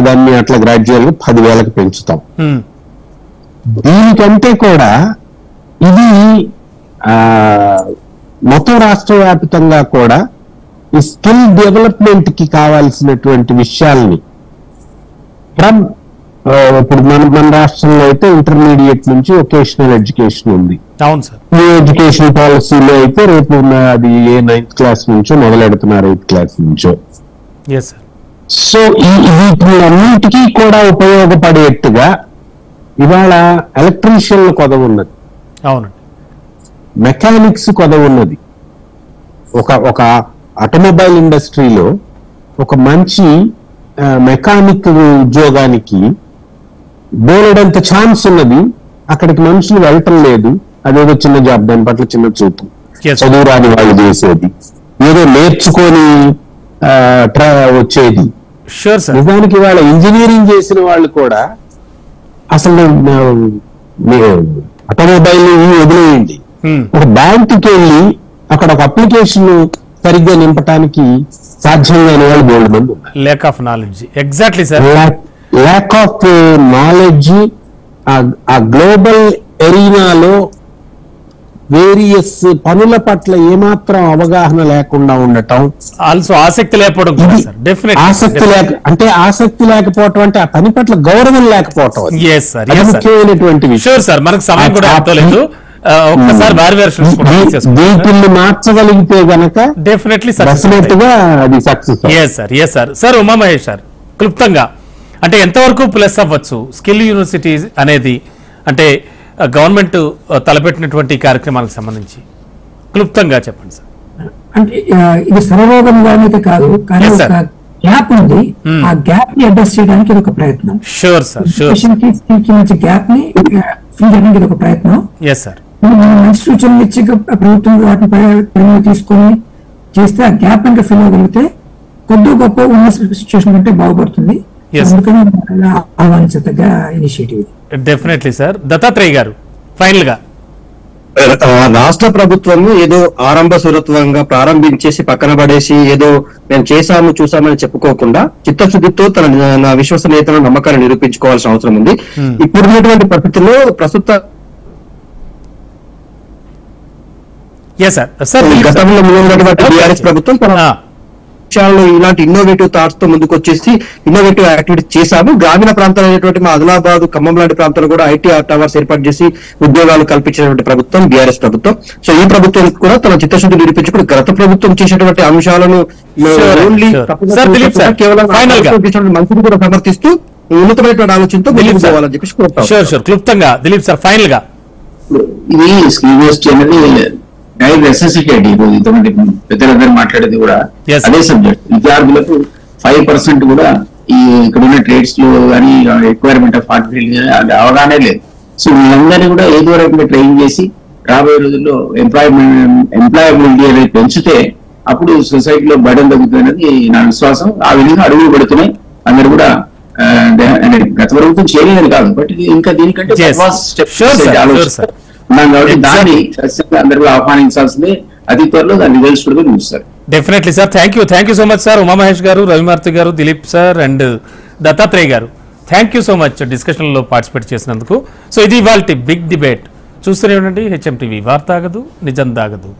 దాన్ని అట్లా గ్రాడ్యువల్ గా 10,000కి పెంచుతాం. దీనికంటే కూడా ఇది మొత్తం రాష్ట్ర వ్యాప్తంగా కూడా ఈ స్కిల్ డెవలప్మెంట్ కి కావాల్సినటువంటి విషయాల్ని ఇప్పుడు మన రాష్ట్రంలో అయితే ఇంటర్మీడియట్ నుంచి వొకేషనల్ ఎడ్యుకేషన్ ఉంది. ఈ ఎడ్యుకేషన్ పాలసీలో అయితే రేపు అది 9th క్లాస్ నుంచో మొదలెడుతున్నారు, 8th క్లాస్ నుంచో. సో వీటిలన్నిటికీ కూడా ఉపయోగపడేట్టుగా ఇవాళ ఎలక్ట్రీషియన్ల కొదవ ఉన్నది, మెకానిక్స్ కొదవ ఉన్నది. ఒక ఆటోమొబైల్ ఇండస్ట్రీలో ఒక మంచి మెకానిక్ ఉద్యోగానికి బోలెడంత ఛాన్స్ ఉన్నది, అక్కడికి మనుషులు వెళ్ళటం లేదు. అదేదో చిన్న జాబ్, దాని పట్ల చిన్న చూపు, చదువు రాని వాళ్ళు చేసేది, ఏదో నేర్చుకొని వచ్చేది. నిజానికి వాళ్ళ ఇంజనీరింగ్ చేసిన వాళ్ళు కూడా అసలు ఆటోమొబైల్ వదిలేయండి, ఒక బ్యాంకుకి వెళ్ళి అక్కడ ఒక అప్లికేషన్ సరిగ్గా నింపడానికి సాధ్యం కాని వాళ్ళు బోల్డ్ మంది ఉన్నారు. Lack of knowledge. Exactly sir, lack of knowledge. ఆ గ్లోబల్ ఎరీనాలో వేరియస్ పనుల పట్ల ఏమాత్రం అవగాహన లేకుండా ఉండటం, ఆల్సో ఆసక్తి లేకపోవడం. ఆసక్తి లేకపోవటం అంటే ఆ పని పట్ల గౌరవం లేకపోవటం ముఖ్యమైనటువంటి విషయం. సార్ మనకు సమయం కూడా లేదు. ఒక్కసారి వారివేషన్స్ కూడా వీటిని మార్చగలిగితే గనక డెఫినెట్లీ డెఫినెట్ గా అది success. Yes sir. Sir Umamahesh sir, క్లుప్తంగా అంటే ఎంతవరకు ప్లస్ అవ్వచ్చు స్కిల్ యూనివర్సిటీ అనేది, అంటే గవర్నమెంట్ తలపెట్టినటువంటి కార్యక్రమాలకు సంబంధించి క్లుప్తంగా చెప్పండి సార్. అంటే ఇది సర్వరోగ నివారణైతే కాదు, కానీ ఒక గ్యాప్ ఉంది. ఆ గ్యాప్ ని అడ్రస్ చేయడానికి ఇది ఒక ప్రయత్నం. షూర్ సార్, గ్యాప్ ని ఫిల్ చేయడానికి ఇది ఒక ప్రయత్నం. Yes sir. మంచి సూచనలు ఇచ్చి ప్రభుత్వం వాటిని పరిగణన తీసుకొని చేస్తే ఆ గ్యాప్ ఇంకా ఫిల్ అవ్వగలిగితే కొద్ది గొప్ప ఉన్న సిచ్యువేషన్ కంటే బాగుపడుతుంది. అందుకని ఆహ్వానించదగ్గ ఇనిషియేటివ్. Definitely sir. దత్తాత్రేయ గారు, ఫైనల్ గా రాష్ట్ర ప్రభుత్వం ఏదో ఆరంభ సురత్వంగా ప్రారంభించేసి పక్కన పడేసి ఏదో మేము చేశాము చూసామని చెప్పుకోకుండా చిత్తశుద్ధితో తన విశ్వసనీయతను నమ్మకాన్ని నిరూపించుకోవాల్సిన అవసరం ఉంది. ఇప్పుడున్నటువంటి పరిస్థితుల్లో ప్రస్తుత గతంలో ఉన్నటువంటి టీఆర్ఎస్ ప్రభుత్వం విషయాల్లో ఇలాంటి ఇన్నోవేటివ్ థాట్స్ తో ముందుకు వచ్చేసి ఇన్నోవేటివ్ యాక్టివిటీస్ చేశాము. గ్రామీణ ప్రాంతాలు అనేటువంటి మా ఆదిలాబాద్, ఖమ్మం లాంటి ప్రాంతాలు కూడా ఐటీ టవర్స్ ఏర్పాటు చేసి ఉద్యోగాలు కల్పించినటువంటి ప్రభుత్వం బీఆర్ఎస్ ప్రభుత్వం. సో ఈ ప్రభుత్వం కూడా తన చిత్తశుద్ధి నిరూపించుకుని గత ప్రభుత్వం చేసేటువంటి అంశాలను కేవలం మంత్రి కూడా సమర్థిస్తూ ఉన్నతమైనటువంటి ఆలోచనతో ముందుకు పోవాలని చెప్పేసి కోరుతాం. క్లుప్తంగా దిలీప్ సార్, ఫైనల్ గా ఇది స్కిల్ యూనివర్సిటీ అనేది డైరెక్ట్ నెసెసిటేట్. ఈరోజు ఇంతమంది పెద్దలందరూ మాట్లాడేది కూడా అదే సబ్జెక్ట్. విద్యార్థులకు 5% కూడా ఈ ఇక్కడ ఉన్న ట్రేడ్స్ లో కానీ రిక్వైర్మెంట్ ఆఫ్ ఆర్టిఫిషియల్ అది అవగాహనే లేదు. సో వీళ్ళందరినీ కూడా ఏదో రకంగా ట్రైన్ చేసి రాబోయే రోజుల్లో ఎంప్లాయబిలిటీ అనేది పెంచితే అప్పుడు సొసైటీలో బర్డెన్ తగ్గుతుంది అనేది నా విశ్వాసం. ఆ విధంగా అడుగులు పెడుతున్నాయి అందరు కూడా. గత ప్రభుత్వం చేయలేదని కాదు, బట్ ఇది ఇంకా దీనికంటే ఉన్నాం కాబట్టి దాన్ని అందరూ ఆహ్వానించాల్సిందే. అతి త్వరలో దాని రిజల్ట్స్ కూడా చూస్తారు. Definitely sir. Thank you so much sir. Umamahesh గారు, రవిమారుతి గారు, దిలీప్ సార్ అండ్ దత్తాత్రేయ గారు, thank you so much discussion లో పార్టిసిపేట్ చేసినందుకు. సో ఇది ఇవాల్టి బిగ్ డిబేట్. చూస్తూనే ఉండండి HM TV. వార్త ఆగదు, నిజం దాగదు.